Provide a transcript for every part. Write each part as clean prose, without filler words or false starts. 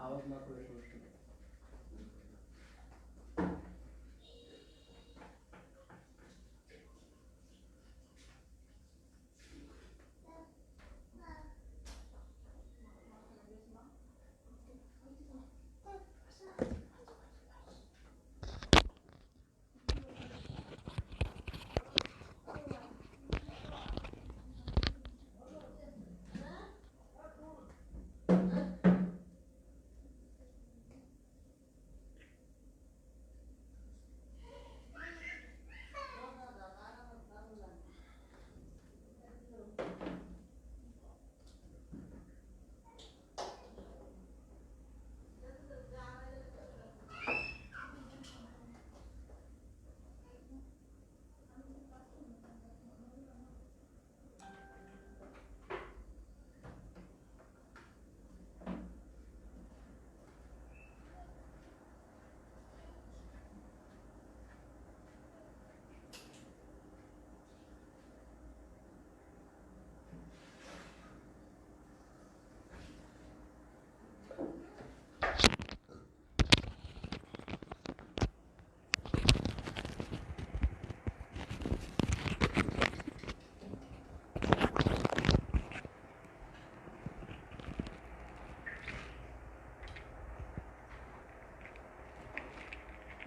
আওয়াজ না করে সমস্যা।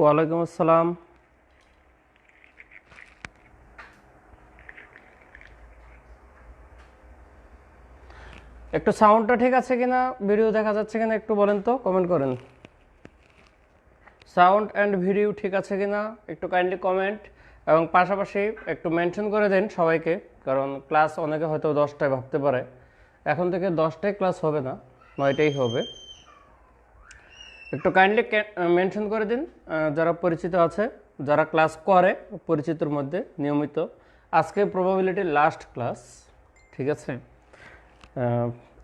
ওয়ালাইকুম আসসালাম। একটু সাউন্ডটা ঠিক আছে কিনা, ভিডিও দেখা যাচ্ছে কিনা একটু বলেন তো, কমেন্ট করেন। সাউন্ড অ্যান্ড ভিডিও ঠিক আছে কিনা একটু কাইন্ডলি কমেন্ট, এবং পাশাপাশি একটু মেনশন করে দেন সবাইকে, কারণ ক্লাস অনেকে হয়তো 10টায় ভাবতে পারে। এখন থেকে 10টায় ক্লাস হবে না, 9টাই হবে। একটু কাইন্ডলি মেনশন করে দিন যারা পরিচিত আছে, যারা ক্লাস করে পরিচিতর মধ্যে নিয়মিত। আজকে প্রবাবিলিটি লাস্ট ক্লাস, ঠিক আছে।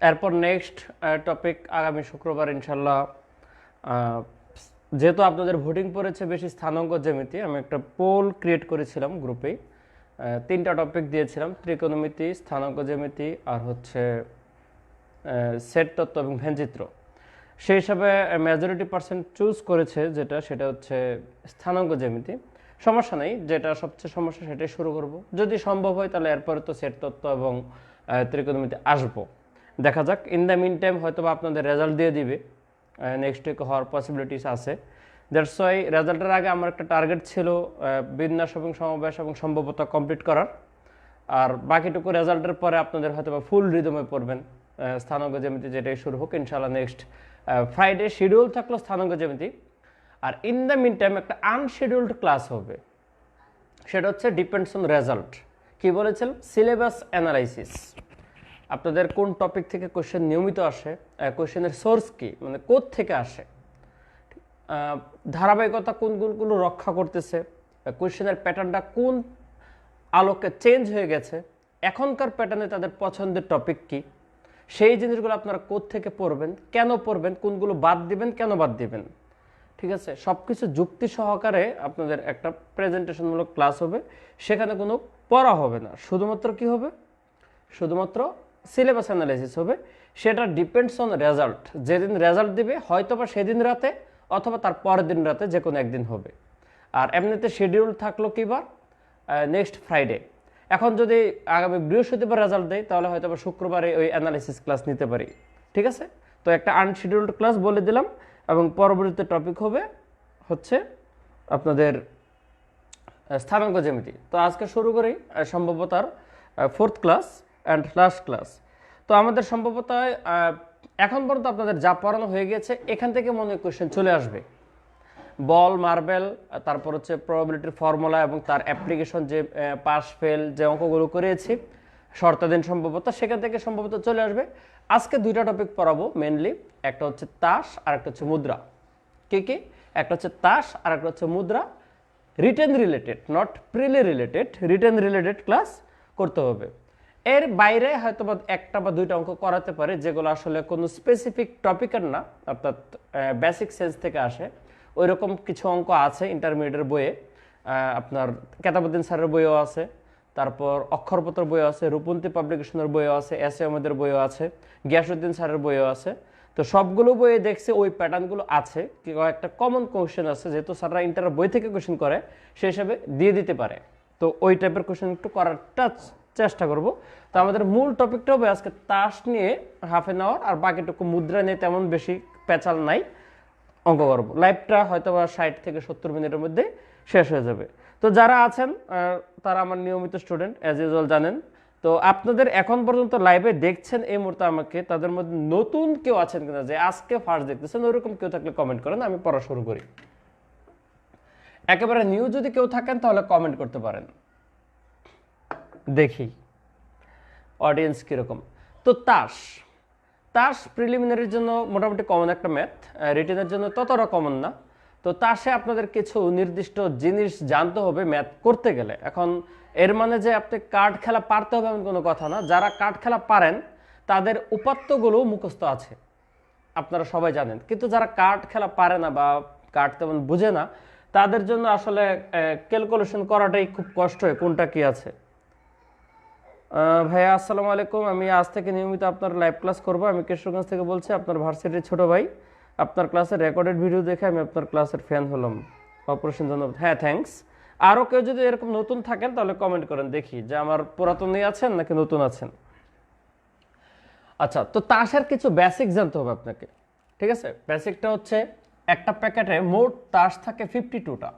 এরপর নেক্সট টপিক আগামী শুক্রবার ইনশাল্লাহ। যেহেতু আপনাদের ভোটিং পড়েছে বেশি স্থানাঙ্ক জ্যামিতি, আমি একটা পোল ক্রিয়েট করেছিলাম গ্রুপেই। 3টা টপিক দিয়েছিলাম, ত্রিকোণমিতি, স্থানাঙ্ক জ্যামিতি আর হচ্ছে সেট তত্ত্ব এবং ভেনচিত্র। সেই হিসাবে মেজরিটি পার্সেন্ট চুজ করেছে যেটা, সেটা হচ্ছে স্থানাঙ্ক জ্যামিতি। সমস্যা নেই, যেটা সবচেয়ে সমস্যা সেটাই শুরু করব। যদি সম্ভব হয় তাহলে এরপরে তো সেট তত্ত্ব এবং ত্রিকোণমিতি আসবো, দেখা যাক। ইন দ্য মিন টাইম হয়তো বা আপনাদের রেজাল্ট দিয়ে দিবে, নেক্সট উইক হওয়ার পসিবিলিটিস আছে। দ্যাটস ওয়াই রেজাল্টের আগে আমার একটা টার্গেট ছিল বিন্যাস এবং সমাবেশ এবং সম্ভবত কমপ্লিট করার, আর বাকিটুকু রেজাল্টের পরে আপনাদের হয়তো বা ফুল রিদমে পড়বেন স্থানাঙ্ক জ্যামিতি, যেটাই শুরু হোক ইনশাআল্লাহ। নেক্সট ফ্রাইডে শিডিউল থাকলো স্থানাঙ্ক জ্যামিতি, আর ইন দ্য মিন টাইম একটা আনশিডিউলড ক্লাস হবে, সেটা হচ্ছে ডিপেন্ডস অন রেজাল্ট। কি বলেছিলাম? Syllabus analysis. আপনাদের কোন টপিক থেকে কোশ্চেন নিয়মিত আসে, কোশ্চেনের সোর্স কি, মানে কোথ থেকে আসে, ধারাবাহিকতা কোন কোনগুলো রক্ষা করতেছে, কোশ্চেনের প্যাটার্নটা কোন আলোকে চেঞ্জ হয়ে গেছে, এখনকার প্যাটার্নে তাদের পছন্দের টপিক কি, সেই জিনিসগুলো আপনারা কোত্থেকে পড়বেন, কেন পড়বেন, কোনগুলো বাদ দিবেন, কেন বাদ দিবেন, ঠিক আছে। সব কিছু যুক্তি সহকারে আপনাদের একটা প্রেজেন্টেশনমূলক ক্লাস হবে। সেখানে কোনো পড়া হবে না, শুধুমাত্র কি হবে, শুধুমাত্র সিলেবাস অ্যানালাইসিস হবে। সেটা ডিপেন্ডস অন রেজাল্ট। যেদিন রেজাল্ট দিবে হয়তো বা সেদিন রাতে অথবা তার পরের দিন রাতে, যে কোনো একদিন হবে। আর এমনিতে শিডিউল থাকলো কিবার, নেক্সট ফ্রাইডে। এখন যদি আগামী বৃহস্পতিবার রেজাল্ট দেয় তাহলে হয়তো বা শুক্রবারে ওই অ্যানালাইসিস ক্লাস নিতে পারি, ঠিক আছে। তো একটা আনশিডিউলড ক্লাস বলে দিলাম, এবং পরবর্তীতে টপিক হবে হচ্ছে আপনাদের স্থানাঙ্ক জ্যামিতি। তো আজকে শুরু করি সম্ভবতার 4th class and last class. তো আমাদের সম্ভবতায় এখন পর্যন্ত আপনাদের যা পড়ানো হয়ে গেছে এখান থেকে মনে হয় কোয়েশ্চেন চলে আসবে। বল, মার্বেল, তারপর হচ্ছে প্রবাবিলিটির ফর্মুলা এবং তার অ্যাপ্লিকেশন, যে পাস ফেল যে অঙ্কগুলো করেছি, শর্তাধীন সম্ভবতা, সেখান থেকে সম্ভবত চলে আসবে। আজকে দুইটা টপিক পড়াবো মেনলি, একটা হচ্ছে তাস আর একটা হচ্ছে মুদ্রা। কি কি? একটা হচ্ছে তাস আর একটা হচ্ছে মুদ্রা, written related, not prelim related, written related class করতে হবে। এর বাইরে হয়তো বা একটা বা দুইটা অঙ্ক করাতে পারে যেগুলো আসলে কোনো স্পেসিফিক টপিকের না, অর্থাৎ বেসিক সেন্স থেকে আসে। ওই রকম কিছু অঙ্ক আছে ইন্টারমিডিয়েটের বইয়ে, আপনার কেতাবুদ্দিন স্যারের বইও আছে, তারপর অক্ষরপত্র বইও আছে, রূপন্তী পাবলিকেশনের বইও আছে, এস এ আহমেদের বইও আছে, গিয়াসউদ্দিন স্যারের বইও আছে। তো সবগুলো বইয়ে দেখছে ওই প্যাটার্নগুলো আছে, একটা কমন কোয়েশ্চেন আছে, যেহেতু স্যাররা ইন্টারের বই থেকে কোয়েশ্চেন করে সেই হিসাবে দিয়ে দিতে পারে। তো ওই টাইপের কোয়েশ্চেন একটু করার চেষ্টা করব। তো আমাদের মূল টপিকটা হবে আজকে তাস নিয়ে হাফ এন আওয়ার, আর বাকিটুকু মুদ্রা নিয়ে তেমন বেশি পেঁচাল নাই, অঙ্ক করবো। লাইভটা হয়তো বা 60 থেকে 70 মিনিটের মধ্যে শেষ হয়ে যাবে। তো যারা আছেন তারা আমার নিয়মিত স্টুডেন্ট, অ্যাজ ইউজুয়াল জানেন। তো আপনাদের এখন পর্যন্ত লাইভে দেখছেন এই মুহূর্তে আমাকে, তাদের মধ্যে নতুন কেউ আছেন কিনা যে আজকে ফার্স্ট দেখতেছেন, ওইরকম কেউ থাকলে কমেন্ট করেন, আমি পড়া শুরু করি। একেবারে নিউ যদি কেউ থাকেন তাহলে কমেন্ট করতে পারেন, দেখি অডিয়েন্স কিরকম। তো তাস প্রিলিমিনারির জন্য মোটামুটি কমন একটা ম্যাথ, রিটেনের জন্য ততটা কমন না। তো তাসে আপনাদের কিছু নির্দিষ্ট জিনিস জানতে হবে ম্যাথ করতে গেলে। এখন এর মানে যে আপনি কার্ড খেলা পারতে হবে এমন কোনো কথা না। যারা কার্ড খেলা পারেন তাদের উপাত্তগুলো মুখস্থ আছে, আপনারা সবাই জানেন। কিন্তু যারা কার্ড খেলা পারে না বা কার্ড তেমন বুঝে না, তাদের জন্য আসলে ক্যালকুলেশন করাটাই খুব কষ্ট হয়, কোনটা কি আছে। ভাইয়া আসসালামু আলাইকুম, আমি আজ থেকে নিয়মিত আপনার লাইভ ক্লাস করব। আমি কিশোরগঞ্জ থেকে বলছি, আপনার ভার্সিটির ছোট ভাই। আপনার ক্লাসের রেকর্ডেড ভিডিও দেখে আমি আপনার ক্লাসের ফ্যান হলাম, অপারেশন ধন্যবাদ। হ্যাঁ, থ্যাঙ্কস। আরও কেউ যদি এরকম নতুন থাকেন তাহলে কমেন্ট করেন, দেখি যে আমার পুরাতনই আছেন নাকি নতুন আছেন। আচ্ছা, তো তাসের কিছু বেসিক জানতে হবে আপনাকে, ঠিক আছে? বেসিকটা হচ্ছে একটা প্যাকেটে মোট তাস থাকে 52টা,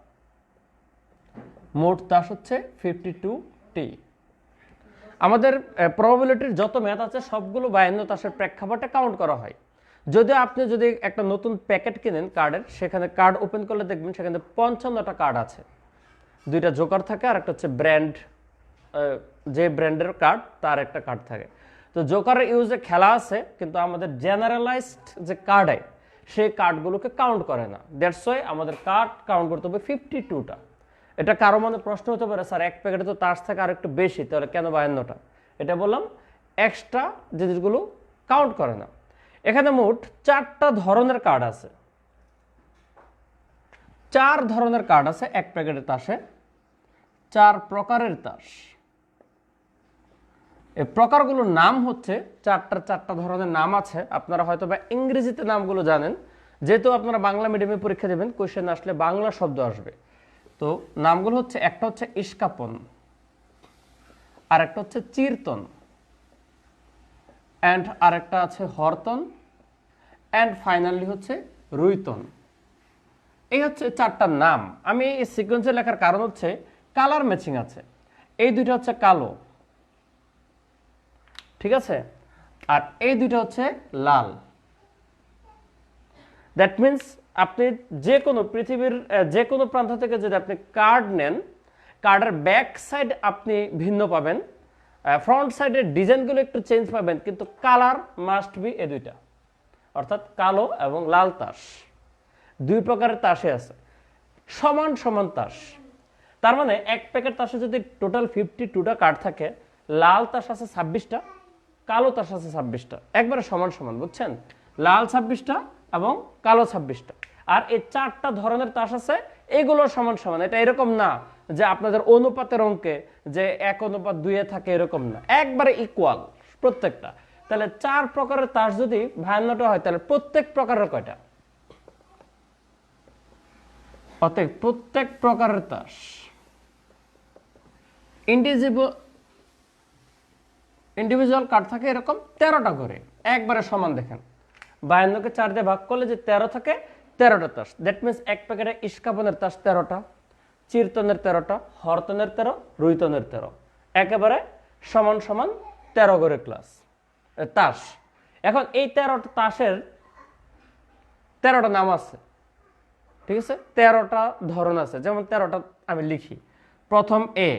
মোট তাস হচ্ছে 52টি। আমাদের প্রবাবিলিটির যত ম্যাথ আছে সবগুলো 52 তাসের প্রেক্ষাপটে কাউন্ট করা হয়। যদিও আপনি যদি একটা নতুন প্যাকেট কিনেন কার্ডের, সেখানে কার্ড ওপেন করলে দেখবেন সেখানে 55টা কার্ড আছে, 2টা জোকার থাকে আর একটা হচ্ছে ব্র্যান্ড, যে ব্র্যান্ডের কার্ড তার একটা কার্ড থাকে। তো জোকারের ইউজে খেলা আছে, কিন্তু আমাদের জেনারেলাইজড যে কার্ড সেই কার্ডগুলোকে কাউন্ট করে না। দ্যাটস ওয়াই আমাদের কার্ড কাউন্ট করতে হবে 52টা। এটা কারো মনে প্রশ্ন হতে পারে, স্যার এক প্যাকেটে তো তাস থেকে আর একটু বেশি, তাহলে কেন 52টা? এটা বললাম এক্সট্রা জিনিসগুলো কাউন্ট করে না। এখানে মোট 4টা ধরনের কার্ড আছে, 4 ধরনের কার্ড আছে এক প্যাকেটের তাসে, 4 প্রকারের তাস। এই প্রকারগুলোর নাম হচ্ছে, 4টা ধরনের নাম আছে। আপনারা হয়তো বা ইংরেজিতে নামগুলো জানেন, যেহেতু আপনারা বাংলা মিডিয়ামে পরীক্ষা দেবেন, কোয়েশ্চেন আসলে বাংলা শব্দ আসবে। তো নামগুলো হচ্ছে, একটা হচ্ছে ইস্কাপন, আর একটা হচ্ছে চিরতন, অ্যান্ড আরেকটা আছে হরতন, অ্যান্ড ফাইনালি হচ্ছে রুইতন। এই হচ্ছে 4টার নাম। আমি এই সিকোয়েন্সে লেখার কারণ হচ্ছে কালার ম্যাচিং আছে। এই দুইটা হচ্ছে কালো, ঠিক আছে, আর এই দুইটা হচ্ছে লাল। দ্যাট মিনস আপনি যে কোনো পৃথিবীর যে কোনো প্রান্ত থেকে যদি আপনি কার্ড নেন, কার্ডের ব্যাক সাইড আপনি ভিন্ন পাবেন, ফ্রন্ট সাইডের ডিজাইনগুলো একটু চেঞ্জ পাবেন, কিন্তু কালার মাস্ট বি এই দুইটা, অর্থাৎ কালো এবং লাল তাস। 2 প্রকারের তাসে আছে, সমান সমান তাস। তার মানে এক প্যাকেট তাসে যদি টোটাল 52টা কার্ড থাকে, লাল তাস আছে 26টা, কালো তাস আছে 26টা, একবারে সমান সমান, বুঝছেন? লাল 26টা এবং কালো 26টা। আর এই 4টা ধরনের তাস আছে, এগুলো সমান সমান। এটা এরকম না যে আপনাদের অনুপাতের অঙ্কে যে 1:2 থাকে, এরকম না, একবারে ইকুয়াল প্রত্যেকটা। তাহলে 4 প্রকারের তাস যদি 52টা হয়, তাহলে প্রত্যেক প্রকারের কয়টা? অতএব প্রত্যেক প্রকারের তাস ইন্ডিভিজুয়াল কার্ড থাকে এরকম 13টা করে, একবারে সমান। দেখেন 52কে 4 দিয়ে ভাগ করলে যে 13 থাকে, 13টা তাস। দ্যাট মিনস এক প্যাকেটে ইস্কাপনের তাস 13টা, চিরতনের 13টা, হরতনের 13, রুইতনের 13, একেবারে সমান সমান 13 করে তাস। এখন এই 13টা তাসের 13টা নাম আছে, ঠিক আছে, 13টা ধরন আছে। যেমন 13টা আমি লিখি, প্রথম A,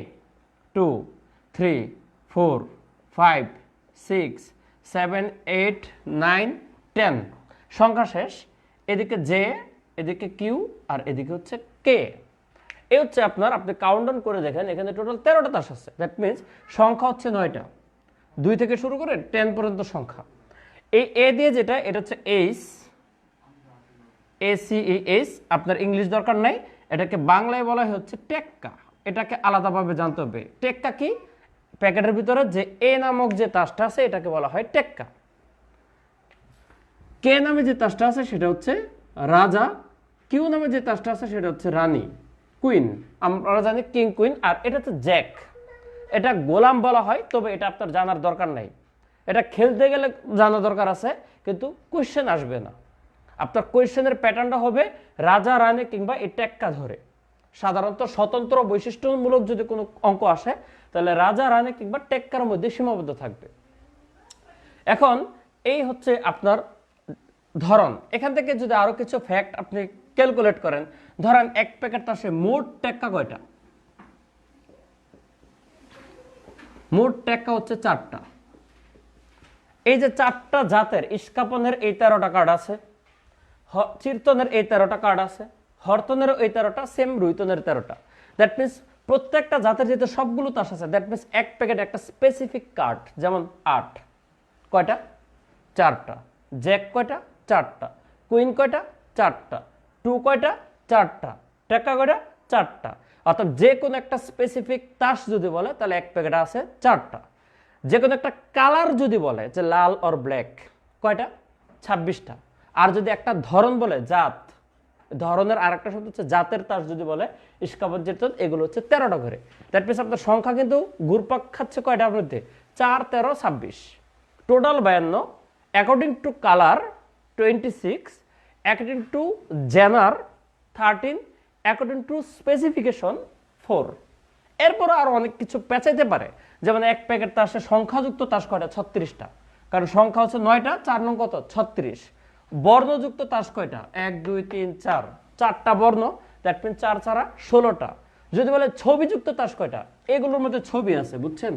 2, 3, 4, 5, 6, 7, 8, 9, 10 সংখ্যা শেষ। এদিকে জে, এদিকে কিউ, আর এদিকে হচ্ছে কে। এই হচ্ছে আপনার, আপনি কাউন্ট ডাউন করে দেখেন, এখানে টোটাল 13টা তাস আছে। দ্যাট মিনস সংখ্যা হচ্ছে 9টা, 2 থেকে শুরু করে 10 পর্যন্ত সংখ্যা। এই এ দিয়ে যেটা, এটা হচ্ছে এইচ, ACES, আপনার ইংলিশ দরকার নাই, এটাকে বাংলায় বলা হচ্ছে টেক্কা। এটাকে আলাদাভাবে জানতে হবে। টেক্কা কি? প্যাকেটের ভিতরে যে এ নামক যে তাসটা আছে এটাকে বলা হয় টেক্কা। কে নামে যে তাসটা আছে সেটা হচ্ছে রাজা, কিউ নামে যে তাসটা আছে সেটা হচ্ছে রানী, কুইন। আমরা জানি কিং কুইন। আর এটা হচ্ছে জ্যাক, এটা গোলাম বলা হয়, তবে এটা আপনার জানার দরকার নাই। এটা খেলতে গেলে জানা দরকার আছে, কিন্তু কোয়েশ্চেন আসবে না। আপনার কোয়েশ্চেনের প্যাটার্নটা হবে রাজা, রানী কিংবা এই টেক্কা ধরে। সাধারণত স্বতন্ত্র বৈশিষ্ট্যমূলক যদি কোনো অঙ্ক আসে, তাহলে রাজা, রানী কিংবা টেক্কার মধ্যে সীমাবদ্ধ থাকবে। এখন এই হচ্ছে আপনার ধরন। এখান থেকে যদি আরো কিছু ফ্যাক্ট আপনি ক্যালকুলেট করেন, ধরেন এক প্যাকেট তাসে মোট টেক্কা কয়টা? মোট টেক্কা হচ্ছে 4টা। এই যে 4টা জাতের ইস্কাপনের এই 13টা কার্ড আছে, চিরতনের এই 13টা কার্ড আছে, হরতনেরও এই 13টা, সেম রুইতনের 13টা। দ্যাট মিনস প্রত্যেকটা জাতের যেহেতু সবগুলো তাস আছে, দ্যাট মিনস এক প্যাকেট একটা স্পেসিফিক কার্ড। যেমন 8 কয়টা? 4টা। জ্যাক কয়টা? 4টা। কুইন কয়টা? 4টা। 2 কয়টা? 4টা। টেক্কা কয়টা? 4টা। অর্থাৎ যে কোনো একটা স্পেসিফিক তাস যদি বলে, তাহলে এক প্যাকেট আছে 4টা। যে কোনো একটা কালার যদি বলে, যে লাল অর ব্ল্যাক, কয়টা? 26টা। আর যদি একটা ধরন বলে, জাত, ধরনের আর একটা শব্দ হচ্ছে জাতের তাস যদি বলে, ইস্কাপন, চিরতন, এগুলো হচ্ছে 13টা করে। দ্যাট মিনস আপনার সংখ্যা কিন্তু ঘুরপাক খাচ্ছে কয়টার মধ্যে? 4, 13, 26, total 52। According to colour 26, according to genre 13, according to specification 4। এরপরও আরো অনেক কিছু পেঁচাইতে পারে। যেমন এক প্যাকেট তাসে সংখ্যাযুক্ত তাস কয়টা? 36টা, কারণ সংখ্যা হচ্ছে 9টা, 4 নং কত? 36। বর্ণযুক্ত তাস কয়টা? 1, 2, 3, 4, 4টা বর্ণ। দ্যাট মিন 4 ছাড়া 16টা। যদি বলে ছবিযুক্ত তাস কয়টা? এগুলোর মধ্যে ছবি আছে, বুঝছেন?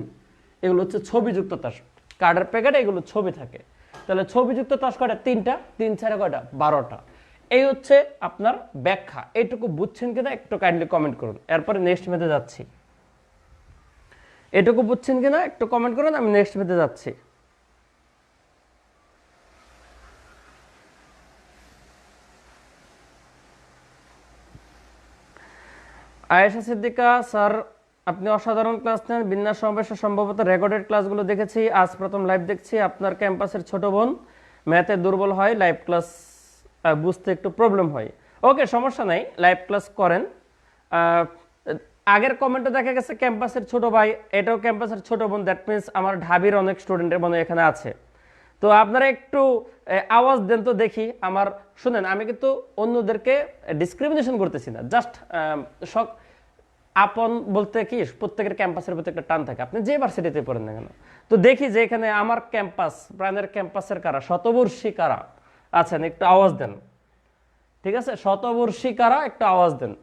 এগুলো হচ্ছে ছবিযুক্ত তাস। কার্ডের প্যাকেটে এগুলো ছবি থাকে। তাহলে ছবিযুক্ত তাস কয়টা? 3টা। 3 ছাড়া কয়টা? 12টা। এই হচ্ছে আপনার ব্যাখ্যা। এইটুকু বুঝছেন কিনা একটু কাইন্ডলি কমেন্ট করুন। এরপরে নেক্সট মেতে যাচ্ছি। এটুকু বুঝছেন কিনা একটু কমেন্ট করুন, আমি নেক্সট মেতে যাচ্ছি। আয়েশা সিদ্দিকা স্যার, আপনি অসাধারণ ক্লাস নেন। বিন্যাস সমাবেশে সম্ভবত রেকর্ডেড ক্লাসগুলো দেখেছি, আজ প্রথম লাইভ দেখছি। আপনার ক্যাম্পাসের ছোট বোন ম্যাথে দুর্বল হয়, লাইভ ক্লাস বুঝতে একটু প্রবলেম হয়। ওকে, সমস্যা নাই, লাইভ ক্লাস করেন। আগের কমেন্টে দেখা গেছে ক্যাম্পাসের ছোট ভাই, এটাও ক্যাম্পাসের ছোট বোন। দ্যাট মিনস আমার ঢাবির অনেক স্টুডেন্টের মনে এখানে আছে। তো আপনারা একটু আওয়াজ দেন তো দেখি। আমার শুনেন, আমি কিন্তু অন্যদেরকে ডিসক্রিমিনেশন করতেছি না, জাস্ট আপন বলতে কি প্রত্যেকের ক্যাম্পাসের প্রতি একটা টান থাকে, আপনি যে ভার্সিটিতে পড়েন না কেন। তো দেখি যে এখানে আমার ক্যাম্পাস, প্রাণের ক্যাম্পাসের কারা, শতবর্ষী কারা আছেন, একটু আওয়াজ দেন। ঠিক আছে, শতবর্ষী কারা, একটু আওয়াজ দেন।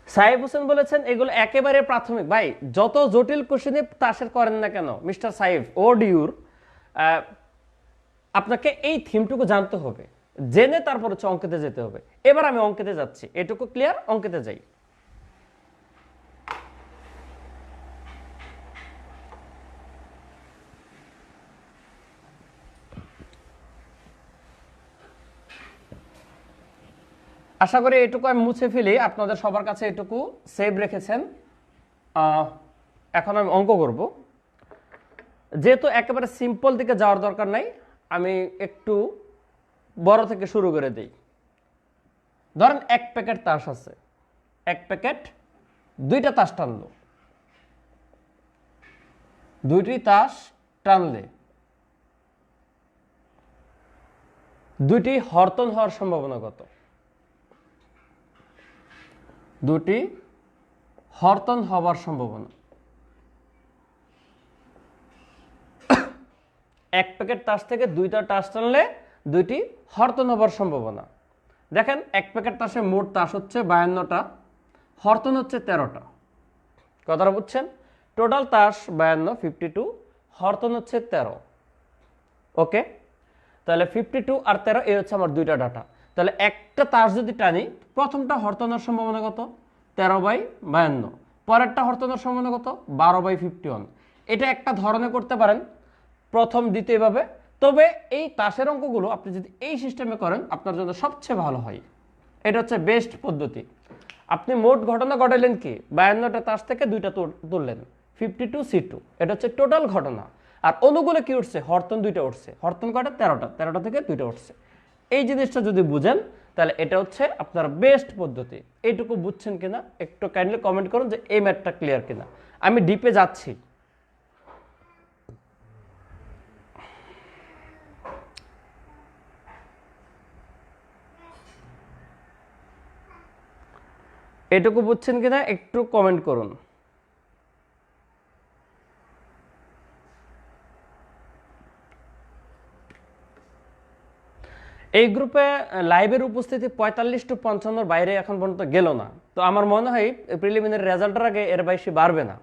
সাহেব হোসেন বলেছেন এগুলো একেবারে প্রাথমিক। ভাই, যত জটিল কোশ্চেনে তাসের করেন না কেন মিস্টার সাহেব ও ডিউর, আপনাকে এই থিমটুকু জানতে হবে, জেনে তারপর হচ্ছে অঙ্কেতে যেতে হবে। এবার আমি অঙ্কেতে যাচ্ছি, এটুকু ক্লিয়ার? অঙ্কেতে যাই। আশা করি এটুকু আমি মুছে ফেলি, আপনাদের সবার কাছে এটুকু সেভ রেখেছেন। এখন আমি অঙ্ক করব। যেহেতু একেবারে সিম্পল দিকে যাওয়ার দরকার নাই, আমি একটু বড় থেকে শুরু করে দিই। ধরেন এক প্যাকেট তাস আছে, এক প্যাকেট 2টা তাস টানলো, 2টি তাস টানলে দুটি হরতন হওয়ার সম্ভাবনা কত? দুটি হরতন হওয়ার সম্ভাবনা। এক প্যাকেট তাস থেকে দুইটা তাস টানলে দুইটি হরতন হবার সম্ভাবনা। দেখেন এক প্যাকেট তাসে মোট তাস হচ্ছে 52টা, হরতন হচ্ছে 13টা। কথাটা বুঝছেন? টোটাল তাস 52, 52, হরতন হচ্ছে 13। ওকে, তাহলে 52 আর 13 এই হচ্ছে আমার দুইটা ডাটা। তাহলে একটা তাস যদি টানি, প্রথমটা হরতনের সম্ভাবনা কত? 13/52। পরেরটা হরতনের সম্ভাবনা কত? 12/51। এটা একটা ধরনে করতে পারেন, প্রথম দ্বিতীয় ভাবে। তবে এই তাসের অঙ্কগুলো আপনি যদি এই সিস্টেমে করেন আপনার জন্য সবচেয়ে ভালো হয়। এটা হচ্ছে বেস্ট পদ্ধতি। আপনি মোট ঘটনা ঘটালেন কি? 52টা তাস থেকে দুইটা তুললেন, 52C2। এটা হচ্ছে টোটাল ঘটনা। আর অনুগুলো কি উঠছে? হরতন দুইটা উঠছে। হরতন কয়টা? 13টা। 13টা থেকে দুইটা উঠছে। এই জিনিসটা যদি বুঝেন তাহলে এটা হচ্ছে আপনার বেস্ট পদ্ধতি। এইটুকু বুঝছেন কিনা একটু কাইন্ডলি কমেন্ট করুন যে এই ম্যাথটা ক্লিয়ার কিনা। আমি ডিপে যাচ্ছি। এটুকু বুঝছেন কিনা একটু কমেন্ট করুন। এই গ্রুপে লাইভের উপস্থিতি 45 to 55 বাইরে এখন পর্যন্ত গেল না। তো আমার মনে হয় প্রিলিমিনারি রেজাল্টের আগে এর বেশি বাড়বে না।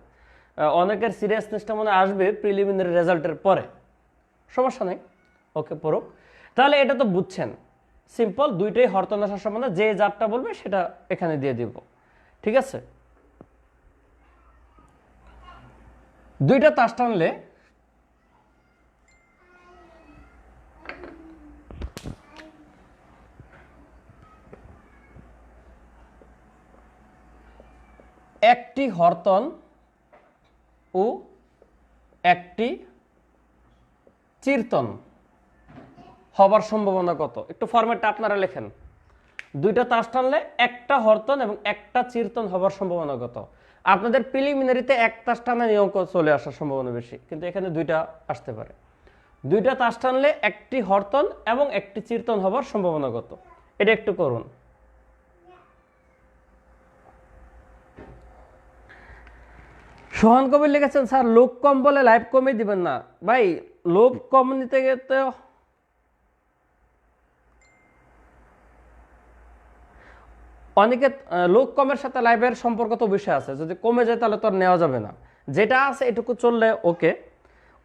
অনেকের সিরিয়াসনেসটা মনে আসবে প্রিলিমিনারি রেজাল্টের পরে। সমস্যা নেই, ওকে পড়ুক। তাহলে এটা তো বুঝছেন, সিম্পল, দুইটাই হরতন আসার সম্ভাবনা। যে যারটা বলবে সেটা এখানে দিয়ে দিব, ঠিক আছে? দুইটা তাস টানলে একটি হরতন ও একটি চিরতন হবার সম্ভাবনা কত? একটু ফরম্যাটটা আপনারা লেখেন। দুইটা তাস টানলে একটা হরতন এবং একটা চিরতন হবার সম্ভাবনা কত? আপনাদের প্রিলিমিনারিতে এক তাস টানা নিয়ম চলে আসার সম্ভাবনা বেশি, কিন্তু এখানে দুইটা আসতে পারে। দুইটা তাস টানলে একটি হরতন এবং একটি চিরতন হবার সম্ভাবনা কত? এটা একটু করুন। সোহান কবির লিখেছেন, স্যার লোক কম বলে লাইভ কমে দিবেন না। ভাই লোভ কম নিতে গেলে অনেকে লোক কমের সাথে লাইভের সম্পর্ক তো বিষয় আছে। যদি কমে যায় তাহলে তো আর নেওয়া যাবে না। যেটা আছে এটুকু চললে ওকে।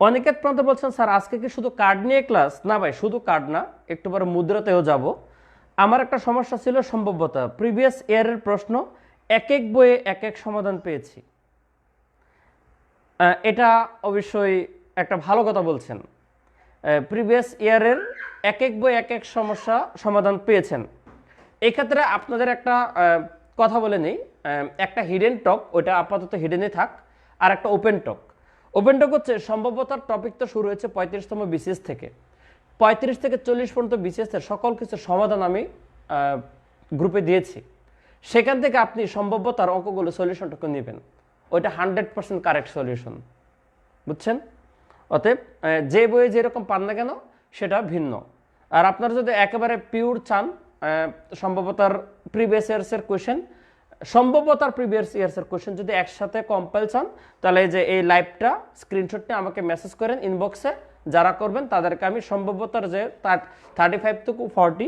অনেকে প্রান্ত বলছেন, স্যার আজকে কি শুধু কার্ড নিয়ে ক্লাস? না ভাই, শুধু কার্ড না, একটু পরে মুদ্রাতেও যাব। আমার একটা সমস্যা ছিল সম্ভাব্যতা। প্রিভিয়াস ইয়ারের প্রশ্ন এক এক বইয়ে এক এক সমাধান পেয়েছি। এটা অবশ্যই একটা ভালো কথা বলছেন। প্রিভিয়াস ইয়ারের এক এক বই এক এক সমস্যা সমাধান পেয়েছেন। এক্ষেত্রে আপনাদের একটা কথা বলে নেই, একটা হিডেন টক, ওইটা আপাতত হিডেনে থাক, আর একটা ওপেন টক। ওপেন টক হচ্ছে সম্ভাব্যতার টপিক তো শুরু হয়েছে 35তম বিসিএস থেকে। 35 থেকে 40 পর্যন্ত বিসিএস এর সকল কিছুর সমাধান আমি গ্রুপে দিয়েছি। সেখান থেকে আপনি সম্ভাব্যতার অঙ্কগুলো সলিউশনটুকু নেবেন। ওইটা 100% কারেক্ট সলিউশন, বুঝছেন? অতএব যে বইয়ে যেরকম পান না কেন সেটা ভিন্ন। আর আপনারা যদি একেবারে পিওর চান সম্ভবতার প্রিভিয়াস ইয়ার্সের কোয়েশ্চেন, সম্ভবতার প্রিভিয়াস ইয়ার্সের কোয়েশ্চেন যদি একসাথে কম্পাইল চান, তাহলে এই যে এই লাইভটা স্ক্রিনশট নিয়ে আমাকে মেসেজ করেন ইনবক্সে। যারা করবেন তাদেরকে আমি সম্ভবতার যে 35 থেকে 40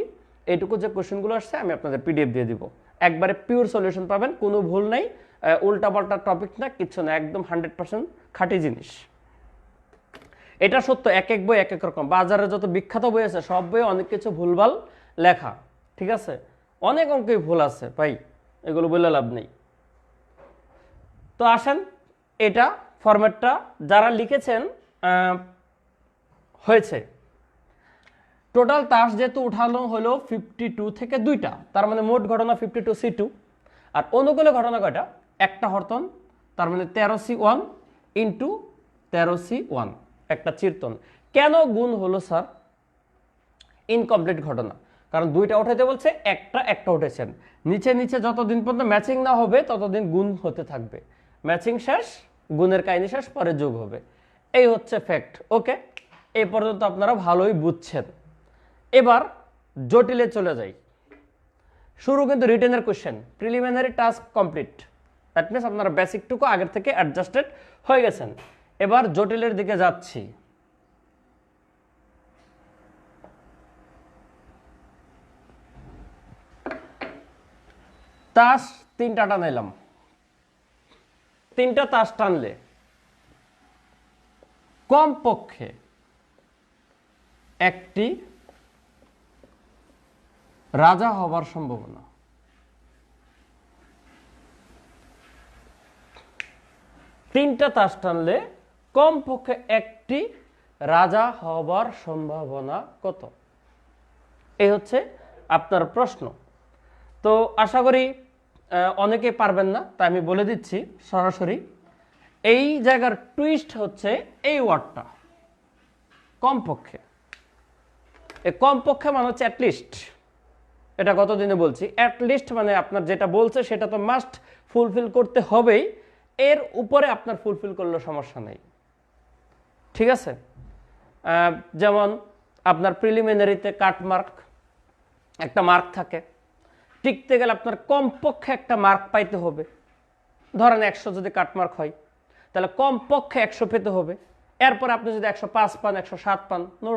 এইটুকু যে কোয়েশ্চেনগুলো আসছে আমি আপনাদের পিডিএফ দিয়ে দিব। একবারে পিওর সলিউশন পাবেন, কোনো ভুল নাই, উল্টাপাল্টা টপিক না, কিচ্ছু না, একদম 100% খাঁটি জিনিস। এটা সত্য, এক এক বই এক এক রকম। বাজারে যত বিখ্যাত বই আছে সব বইয়ে অনেক কিছু ভুলভাল লেখা, ঠিক আছে? অনেক অঙ্কই ভুল আছে ভাই, এগুলো বলে লাভ নেই। তো আসেন, এটা ফরম্যাটটা যারা লিখেছেন হয়েছে। টোটাল তাস যেহেতু উঠানো হলো 52 থেকে দুইটা, তার মানে মোট ঘটনা 52C2। আর অনুকূলে ঘটনা কয়টা? একটা হরতন, তার মানে 13C1 ইন্টু 13C1, একটা চিরতন। কেন গুণ হলো স্যার? ইনকমপ্লিট ঘটনা, কারণ দুইটা উঠাইতে বলছে, একটা উঠেছেন। নিচে নিচে যতদিন পর্যন্ত ম্যাচিং না হবে ততদিন গুণ হতে থাকবে। ম্যাচিং শেষ, গুণের কাহিনী শেষ, পরে যোগ হবে। এই হচ্ছে ফ্যাক্ট। ওকে, এই পর্যন্ত আপনারা ভালোই বুঝছেন। এবার জটিলে চলে যাই। শুরু কিন্তু রিটেনের question, preliminary task complete, that means আপনারা বেসিকটুকু আগের থেকে অ্যাডজাস্টেড হয়ে গেছেন। এবার জটিলের দিকে যাচ্ছি। তাস 3টা টানাইলাম, 3টা তাস টানলে কমপক্ষে একটি রাজা হবার সম্ভাবনা। তিনটা তাস টানলে কমপক্ষে একটি রাজা হবার সম্ভাবনা কত? এই হচ্ছে আপনার প্রশ্ন। তো আশা করি অনেকে পারবেন না, তাই আমি বলে দিচ্ছি সরাসরি। এই জায়গার টুইস্ট হচ্ছে এই ওয়ার্ডটা কমপক্ষে। এই কমপক্ষে মানে হচ্ছে অ্যাটলিস্ট, এটা গতদিনে বলছি। অ্যাটলিস্ট মানে আপনার যেটা বলছে সেটা তো মাস্ট ফুলফিল করতে হবেই, এর উপরে আপনার ফুলফিল করলে সমস্যা নেই, ঠিক আছে? যেমন আপনার প্রিলিমিনারিতে কাটমার্ক একটা মার্ক থাকে, টিকতে গেলে আপনার কমপক্ষে একটা মার্ক পাইতে হবে। ধরেন 100 যদি কাটমার্ক হয় তাহলে কমপক্ষে 100 পেতে হবে। এরপরে আপনি যদি 105 পান, 107 পান, নো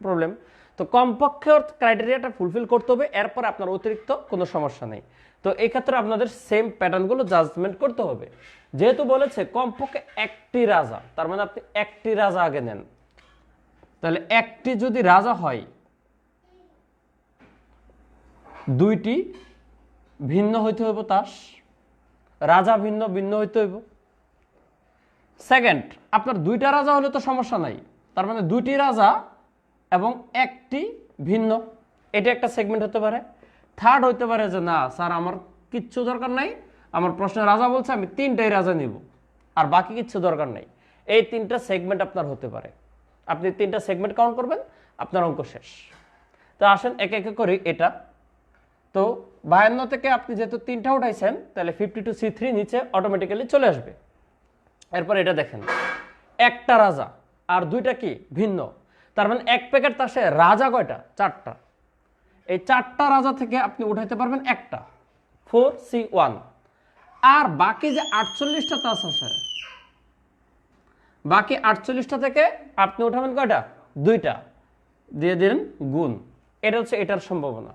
প্রবলেম। তো কমপক্ষে ওর ক্রাইটেরিয়াটা ফুলফিল করতে হবে, এরপর আপনার অতিরিক্ত কোনো সমস্যা নেই। তো এই ক্ষেত্রে আপনাদের সেম প্যাটার্নগুলো জাজমেন্ট করতে হবে। যেহেতু বলেছে কমপক্ষে একটি রাজা, তার মানে আপনি একটি রাজা আগে নেন। তাহলে একটি যদি রাজা হয়, দুইটি ভিন্ন হইতে হইব তাস, রাজা ভিন্ন ভিন্ন হইতে হইব। সেকেন্ড, আপনার দুইটা রাজা হলে তো সমস্যা নাই, তার মানে দুইটি রাজা এবং একটি ভিন্ন, এটা একটা সেগমেন্ট হতে পারে। থার্ড হইতে পারে যে না স্যার আমার কিচ্ছু দরকার নাই, আমার প্রশ্নে রাজা বলছে আমি 3টাই রাজা নিব আর বাকি কিচ্ছু দরকার নাই। এই 3টা সেগমেন্ট আপনার হতে পারে। আপনি 3টা সেগমেন্ট কাউন্ট করবেন, আপনার অঙ্ক শেষ। তো আসেন একে একে করি এটা। তো 52 থেকে আপনি যেহেতু 3টা উঠাইছেন তাহলে 52C3 নিচে অটোমেটিক্যালি চলে আসবে। এরপর এটা দেখেন, একটা রাজা আর দুইটা কি ভিন্ন, তার মানে এক প্যাকেট তাসে রাজা কয়টা? 4টা। এই 4টা রাজা থেকে আপনি উঠাইতে পারবেন একটা, 4C1। আর বাকি যে 48টা তাস আছে, বাকি 48টা থেকে আপনি উঠাবেন কয়টা? 2টা, দিয়ে দিলেন গুণ। এটা হচ্ছে এটার সম্ভাবনা।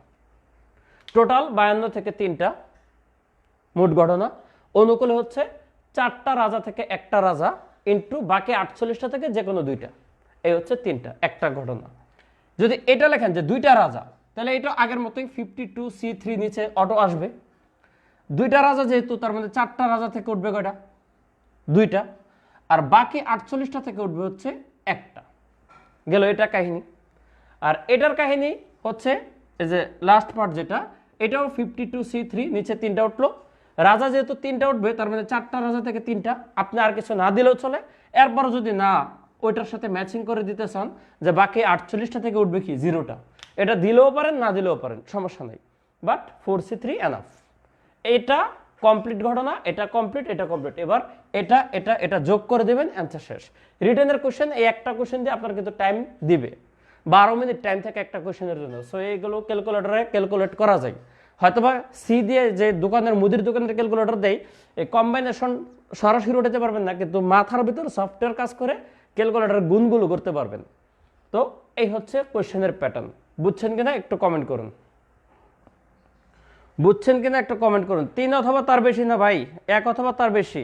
টোটাল 52 থেকে 3টা মোট ঘটনা। অনুকূলে হচ্ছে 4টা রাজা থেকে একটা রাজা ইন্টু বাকি 48টা থেকে যে কোনো 2টা। এই হচ্ছে 3টা, একটা ঘটনা। যদি এটা লেখেন যে 2টা রাজা, তাহলে এটা আগের মতোই 52C3 নিচে অটো আসবে। 2টা রাজা যেহেতু, তার মানে 4টা রাজা থেকে উঠবে কয়টা? 2টা। আর বাকি 48টা থেকে উঠবে হচ্ছে একটা। গেল এটা কাহিনী। আর এটার কাহিনী হচ্ছে এই যে লাস্ট পার্ট যেটা, এটাও 52C3 নিচে 3টা উঠলো। রাজা যেহেতু 3টা উঠবে, তার মানে 4টা রাজা থেকে 3টা, আপনি আর কিছু না দিলেও চলে। এরপর যদি না ওইটার সাথে ম্যাচিং করে দিতে চান যে বাকি 48টা থেকে উঠবে কি? 0টা, এটা দিলেও পারেন না দিলেও পারেন, সমস্যা নেই। But 4C3 enough. এটা কমপ্লিট ঘটনা, এটা কমপ্লিট, এটা কমপ্লিট। এবার এটা এটা এটা যোগ করে দেবেন, অ্যান্সার শেষ। রিটেনের কোশ্চেন, এই একটা কোশ্চেন দিয়ে আপনার কিন্তু টাইম দিবে 12 মিনিট টাইম থাকে একটা কোশ্চেনের জন্য। সো এইগুলো ক্যালকুলেটরে ক্যালকুলেট করা যায়। হয়তোবা সি দিয়ে যে দোকানের মুদির দোকানের ক্যালকুলেটর দেয়, এই কম্বাইনেশন সরাসরি উঠাতে পারবেন না, কিন্তু মাথার ভিতর সফটওয়্যার কাজ করে ক্যালকুলেটরের গুণগুলো করতে পারবেন। তো এই হচ্ছে কোশ্চেনের প্যাটার্ন। বুঝছেন কিনা একটু কমেন্ট করুন। বুঝছেন কিনা একটু কমেন্ট করুন। 3 অথবা তার বেশি না ভাই, 1 অথবা তার বেশি।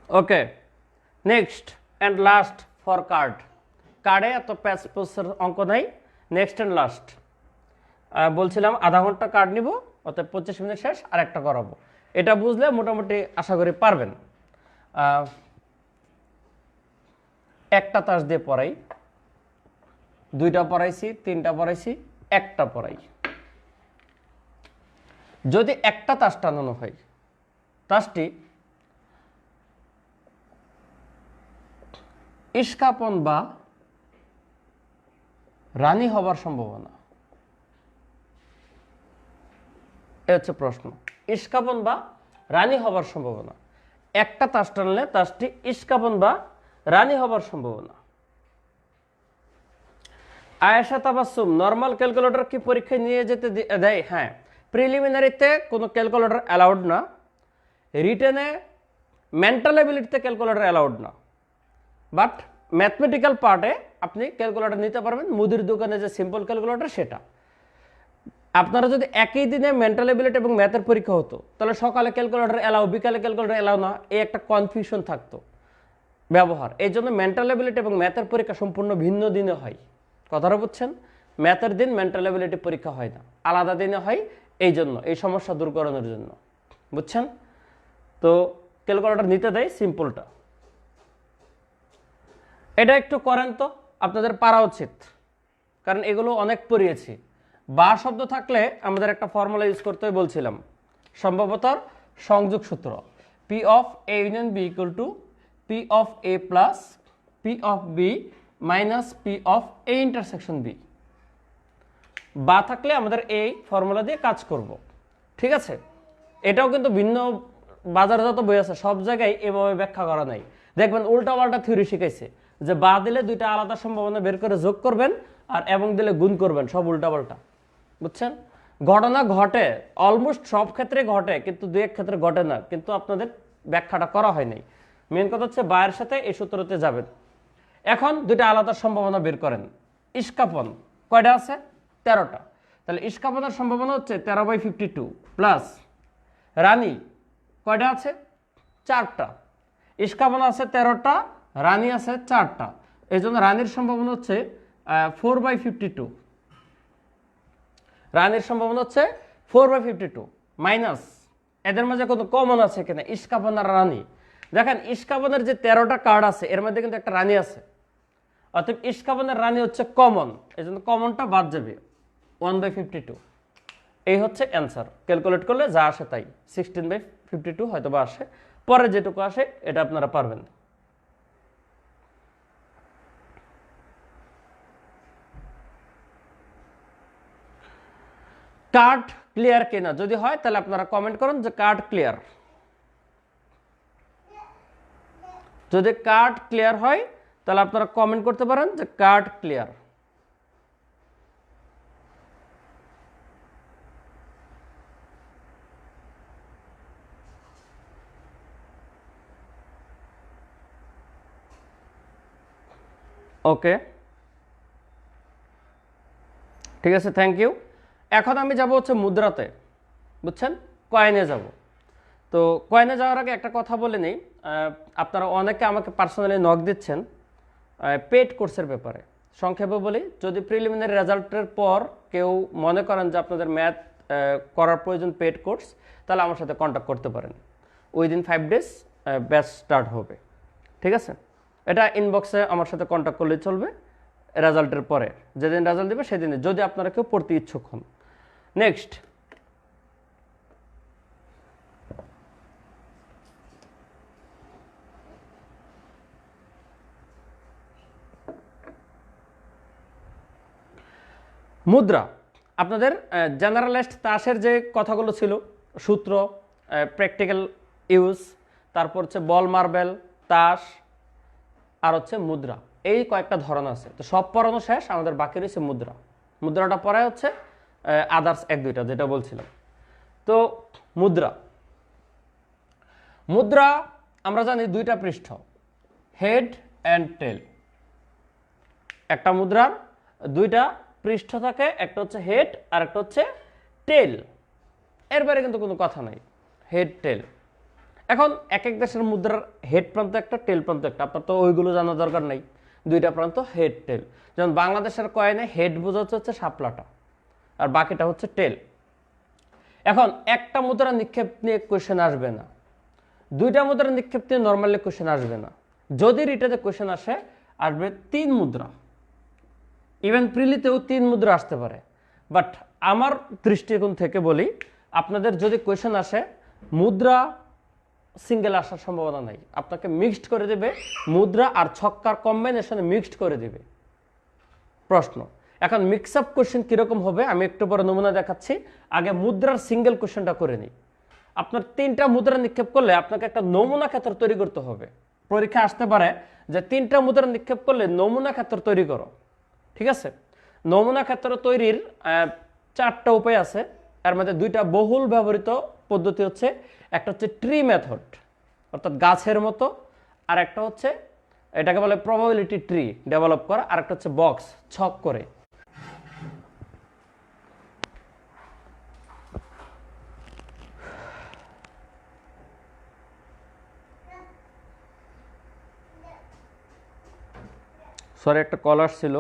Okay, next and last for card. কার্ডে এত প্যাচের অঙ্ক নাই। নেক্সট অ্যান্ড লাস্ট বলছিলাম আধা ঘন্টা কার্ড নিব, অর্থাৎ 25 মিনিট শেষ আর একটা করাবো। এটা বুঝলে মোটামুটি আশা করি পারবেন। একটা তাস দিয়ে পড়াই, দুইটা পড়াইছি, তিনটা পড়াইছি, একটা পড়াই। যদি একটা তাস টানানো হয়, তাসটি ইস্কাপন বা রানী হবার সম্ভাবনা, এ হচ্ছে প্রশ্ন। ইস্কাপন বা রানী হবার সম্ভাবনা, একটা তাস টানলে তাসটি ইস্কাপন বা রানী হবার সম্ভাবনা। আয়েশা তাবাসসুম, নর্মাল ক্যালকুলেটর কি পরীক্ষায় নিয়ে যেতে দেয়? হ্যাঁ, প্রিলিমিনারিতে কোনো ক্যালকুলেটর অ্যালাউড না, রিটেনে মেন্টাল এবিলিটিতে ক্যালকুলেটর অ্যালাউড না, বাট ম্যাথমেটিক্যাল পার্টে আপনি ক্যালকুলেটর নিতে পারবেন। মুদির দোকানে যে সিম্পল ক্যালকুলেটর সেটা। আপনারা যদি একই দিনে মেন্টাল এবিলিটি এবং ম্যাথের পরীক্ষা হতো, তাহলে সকালে ক্যালকুলেটর অ্যালাউ, বিকালে ক্যালকুলেটর অ্যালাউ না, এই একটা কনফিউশন থাকতো ব্যবহার। এই জন্য মেন্টাল এবিলিটি এবং ম্যাথের পরীক্ষা সম্পূর্ণ ভিন্ন দিনে হয়। কথাটা বুঝছেন? ম্যাথের দিন মেন্টাল এবিলিটি পরীক্ষা হয় না, আলাদা দিনে হয়। এই জন্য এই সমস্যা দূর করানোর জন্য, বুঝছেন? তো ক্যালকুলেটর নিতে দেয় সিম্পলটা। এটা একটু করেন তো, আপনাদের পারা উচিত, কারণ এগুলো অনেক পড়িয়েছি। বা শব্দ থাকলে আমাদের একটা ফর্মুলা ইউজ করতে বলছিলাম, সম্ভবতর সংযোগ সূত্র, P of A union B equal to P of A plus P of B minus P of A intersection B. বা থাকলে আমাদের এই ফর্মুলা দিয়ে কাজ করব, ঠিক আছে? এটাও কিন্তু ভিন্ন, বাজারে যত বই আছে সব জায়গায় এভাবে ব্যাখ্যা করা নাই। দেখবেন উল্টা পাল্টা থিওরি শিখাইছে যে বা দিলে দুইটা আলাদা সম্ভাবনা বের করে যোগ করবেন, আর এবং দিলে গুণ করবেন, সব উল্টা পাল্টা, বুঝছেন? ঘটনা ঘটে, অলমোস্ট সব ক্ষেত্রে ঘটে, কিন্তু দুই এক ক্ষেত্রে ঘটে না, কিন্তু আপনাদের ব্যাখ্যাটা করা হয় নাই। মেন কথা হচ্ছে বায়ের সাথে এই সূত্রতে যাবেন। এখন দুইটা আলাদা সম্ভাবনা বের করেন। ইস্কাপন কয়টা আছে? 13টা। তাহলে ইস্কাপনের সম্ভাবনা হচ্ছে 13/52 প্লাস রানী কয়টা আছে? 4টা। ইস্কাপন আছে 13টা, রানী আছে 4টা। এই জন্য রানীর সম্ভাবনা হচ্ছে 4/52। রানীর সম্ভাবনা হচ্ছে 4/52 মাইনাস, এদের মাঝে কত কমন আছে কিনা, ইস্কাপন আর রানী। দেখেন ইস্কাপনের যে 13টা কার্ড আছে এর মধ্যে কিন্তু একটা রানী আছে, অর্থাৎ ইস্কাপনের রানী হচ্ছে কমন, এই জন্য কমনটা বাদ যাবে, 1/52। এই হচ্ছে অ্যান্সার। ক্যালকুলেট করলে যা আসে তাই, 16/52 হয়তো বা আসে, পরে যেটুকু আসে এটা আপনারা পারবেন। কার্ড ক্লিয়ার কিনা, যদি হয় তাহলে আপনারা কমেন্ট করুন যে কার্ড ক্লিয়ার। যদি কার্ড ক্লিয়ার হয় তাহলে আপনারা কমেন্ট করতে পারেন যে কার্ড ক্লিয়ার। ওকে, ঠিক আছে, থ্যাংক ইউ। এখন আমি যাব হচ্ছে মুদ্রাতে, বুঝছেন? কয়েনে যাব। তো কয়েনে যাওয়ার আগে একটা কথা বলে নেই, আপনারা অনেকে আমাকে পার্সোনালি নক দিচ্ছেন পেড কোর্সের ব্যাপারে। সংক্ষেপে বলি, যদি প্রিলিমিনারি রেজাল্টের পর কেউ মনে করেন যে আপনাদের ম্যাথ করার প্রয়োজন পেড কোর্স, তাহলে আমার সাথে কন্ট্যাক্ট করতে পারেন। উইদিন 5 ডেজ ব্যাচ স্টার্ট হবে, ঠিক আছে? এটা ইনবক্সে আমার সাথে কন্ট্যাক্ট করলেই চলবে। রেজাল্টের পরে যেদিন রেজাল্ট দেবে সেদিনে, যদি আপনারা কেউ পড়তে ইচ্ছুক হন। নেক্সট, মুদ্রা। আপনাদের জেনারেলিস্ট তাসের যে কথাগুলো ছিল, সূত্র, প্র্যাকটিক্যাল ইউজ, তারপর হচ্ছে বল, মার্বেল, তাস, আর হচ্ছে মুদ্রা, এই কয়েকটা ধরন আছে। তো সব পড়ানো শেষ, আমাদের বাকি রয়েছে মুদ্রা। মুদ্রাটা পড়ায় হচ্ছে আদার্স 1-2টা যেটা বলছিলাম। তো মুদ্রা, মুদ্রা আমরা জানি 2টা পৃষ্ঠ, হেড অ্যান্ড টেল। একটা মুদ্রার 2টা পৃষ্ঠ থাকে, একটা হচ্ছে হেড আর একটা হচ্ছে টেল। এর বাইরে কিন্তু কোনো কথা নাই, হেড টেল। এখন এক এক দেশের মুদ্রার হেড প্রান্ত একটা, টেল প্রান্ত একটা, আপনার তো ওইগুলো জানার দরকার নাই। দুইটা প্রান্ত হেড টেল। যেমন বাংলাদেশের কয়েনে হেড বোঝাচ্ছে হচ্ছে শাপলাটা, আর বাকিটা হচ্ছে টেল। এখন একটা মুদ্রা নিক্ষেপ নিয়ে কোয়েশ্চেন আসবে না, দুইটা মুদ্রা নিক্ষেপ নিয়ে নর্মালি কোয়েশ্চেন আসবে না। যদি রিটেতে কোয়েশ্চেন আসে, আসবে 3 মুদ্রা। ইভেন প্রিলিতেও 3 মুদ্রা আসতে পারে। বাট আমার দৃষ্টিকোণ থেকে বলি, আপনাদের যদি কোয়েশ্চেন আসে, মুদ্রা সিঙ্গেল আসার সম্ভাবনা নাই, আপনাকে মিক্সড করে দেবে, মুদ্রা আর ছক্কার কম্বিনেশনে মিক্সড করে দেবে প্রশ্ন। এখন মিক্স আপ কোয়েশ্চেন কীরকম হবে আমি একটু পরে নমুনা দেখাচ্ছি। আগে মুদ্রার সিঙ্গেল কোয়েশ্চেনটা করে নিই। আপনার 3টা মুদ্রা নিক্ষেপ করলে আপনাকে একটা নমুনা ক্ষেত্র তৈরি করতে হবে। পরীক্ষা আসতে পারে যে 3টা মুদ্রা নিক্ষেপ করলে নমুনা ক্ষেত্র তৈরি করো, ঠিক আছে? নমুনা ক্ষেত্র তৈরির 4টা উপায় আছে। এর মধ্যে 2টা বহুল ব্যবহৃত পদ্ধতি হচ্ছে, একটা হচ্ছে ট্রি মেথড, অর্থাৎ গাছের মতো, আর একটা হচ্ছে এটাকে বলে প্রবাবিলিটি ট্রি ডেভেলপ করা, আর একটা হচ্ছে বক্স, ছক করে। সরি, একটা কল আসছিল।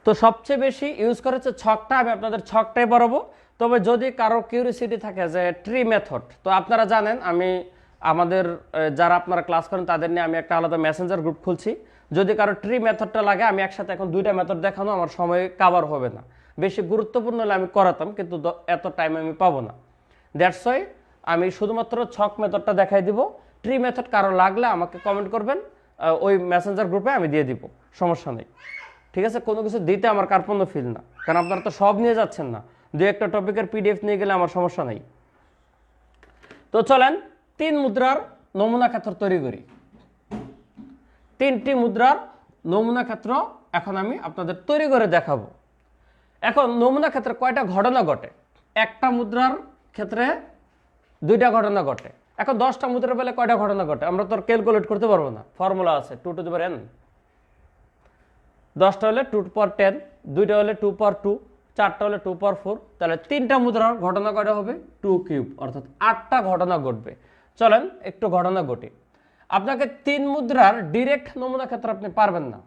তো সবচেয়ে বেশি ইউজ করা হচ্ছে ছকটা, আমি আপনাদের ছকটাই পড়াবো। তবে যদি কারো কিউরিসিটি থাকে যে ট্রি মেথড, তো আপনারা জানেন আমি আমাদের যারা আপনারা ক্লাস করেন তাদের নিয়ে আমি একটা আলাদা মেসেঞ্জার গ্রুপ খুলছি। যদি কারো ট্রি মেথডটা লাগে, আমি একসাথে এখন 2টা মেথড দেখানো আমার সময় কাভার হবে না। বেশি গুরুত্বপূর্ণ হলে আমি করাতাম, কিন্তু এত টাইম আমি পাবো না। দ্যাটস ওয়াই আমি শুধুমাত্র ছক মেথডটা দেখাই দিব। ট্রি মেথড কারো লাগলে আমাকে কমেন্ট করবেন, ওই মেসেঞ্জার গ্রুপে আমি দিয়ে দিব, সমস্যা নেই, ঠিক আছে? কোনো কিছু দিতে আমার কার্পণ্য ফিল না, কারণ আপনারা তো সব নিয়ে যাচ্ছেন না। 2-একটা টপিকের পিডিএফ নিয়ে গেলে আমার সমস্যা নেই। তো চলেন 3 মুদ্রার নমুনা ক্ষেত্র তৈরি করি। 3টি মুদ্রার নমুনা ক্ষেত্র এখন আমি আপনাদের তৈরি করে দেখাবো। এখন নমুনা ক্ষেত্রে কয়টা ঘটনা ঘটে? একটা মুদ্রার ক্ষেত্রে 2টা ঘটনা ঘটে। এখন 10টা মুদ্রা পেলে কয়টা ঘটনা ঘটে আমরা তো আর ক্যালকুলেট করতে পারবো না, ফর্মুলা আছে 2 টু দি পাওয়ার n। 10টা হলে 2 টু পাওয়ার 10, 2টা হলে 2 পাওয়ার 2, 4টা হলে 2 পাওয়ার 4। তাহলে 3টা মুদ্রার ঘটনা কয়টা হবে? 2 কিউব, অর্থাৎ 8টা ঘটনা ঘটবে। চলেন একটু ঘটনা ঘটে। আপনাকে 3 মুদ্রার ডিরেক্ট নমুনা ক্ষেত্র আপনি পারবেন না,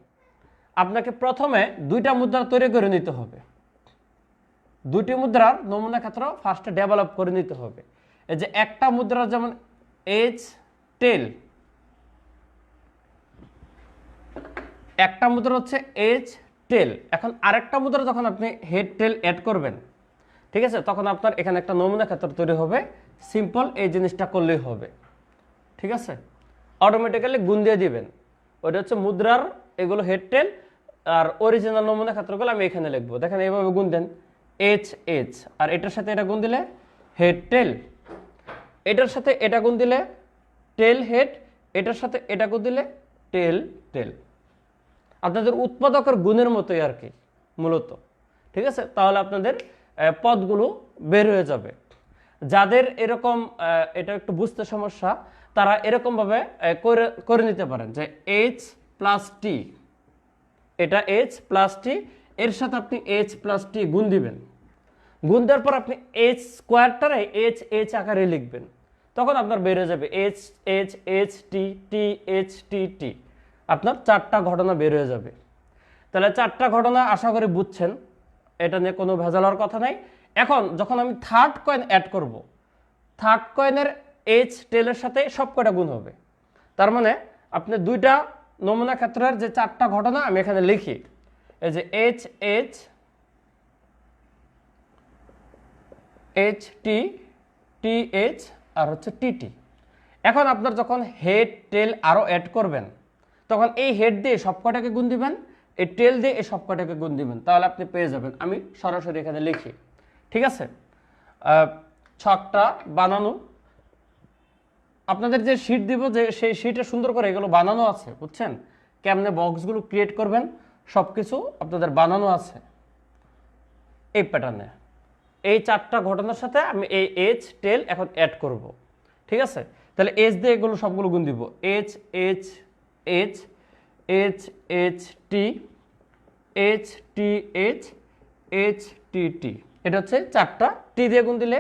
আপনাকে প্রথমে 2টা মুদ্রা তৈরি করে নিতে হবে। 2টি মুদ্রার নমুনা ক্ষেত্র ফার্স্টে ডেভেলপ করে নিতে হবে। এই যে একটা মুদ্রার যেমন এজ টেল, একটা মুদ্রা হচ্ছে এজ টেল। এখন আরেকটা মুদ্রা যখন আপনি হেড টেল অ্যাড করবেন, ঠিক আছে, তখন আপনার এখানে একটা নমুনা ক্ষেত্র তৈরি হবে। সিম্পল এই জিনিসটা করলেই হবে, ঠিক আছে? অটোমেটিক্যালি গুণ দিয়ে দিবেন। ওইটা হচ্ছে মুদ্রার, এগুলো হেড টেল, আর অরিজিনাল নমুনা ক্ষেত্রগুলো আমি এখানে লিখবো। দেখেন এইভাবে গুণ দেন, এইচ এইচ, আর এটার সাথে এটা গুণ দিলে হেড টেল, এটার সাথে এটা গুণ দিলে টেল হেড, এটার সাথে এটা গুণ দিলে টেল টেল। আপনাদের উৎপাদকের গুণের মতোই আর কি মূলত, ঠিক আছে? তাহলে আপনাদের পদগুলো বের হয়ে যাবে। যাদের এরকম এটা একটু বুঝতে সমস্যা, তারা এরকমভাবে করে নিতে পারেন যে এইচ প্লাস টি, এটা এইচ প্লাস টি, এর সাথে আপনি এইচ প্লাস টি গুণ দিবেন। গুণ দেওয়ার পর আপনি এইচ স্কোয়ারটারে এইচ এইচ আকারে লিখবেন, তখন আপনার বের হয়ে যাবে H H H T T H T T. আপনার 4টা ঘটনা বের হয়ে যাবে। তাহলে 4টা ঘটনা আশা করি বুঝছেন, এটা নিয়ে কোনো ভেজালার কথা নাই। এখন যখন আমি থার্ড কয়েন অ্যাড করব, থার্ড কয়েনের এইচ টেলের সাথে সব কয়টা গুণ হবে। তার মানে আপনি 2টা নমুনা ক্ষেত্রের যে 4টা ঘটনা আমি এখানে লিখি, এই যে H H H T T H আর হচ্ছে টি টি। এখন আপনার যখন হেড টেল আরও অ্যাড করবেন, তখন এই হেড দিয়ে সব কটাকে গুণ দিবেন, এই টেল দিয়ে এই সব কটাকে গুণ দিবেন, তাহলে আপনি পেয়ে যাবেন। আমি সরাসরি এখানে লিখি, ঠিক আছে? ছকটা বানানো, আপনাদের যে শিট দিব, যে সেই শিটে সুন্দর করে এগুলো বানানো আছে, বুঝছেন? কেমনে বক্সগুলো ক্রিয়েট করবেন সব কিছু আপনাদের বানানো আছে এই প্যাটার্নে। এই 4টা ঘটনার সাথে আমি এই এইচ টেল এখন অ্যাড করব, ঠিক আছে? তাহলে এইচ দিয়ে এগুলো সবগুলো গুণ দিব, H H H H H T H T H H T T, এটা হচ্ছে 4টা, টি দিয়ে গুণ দিলে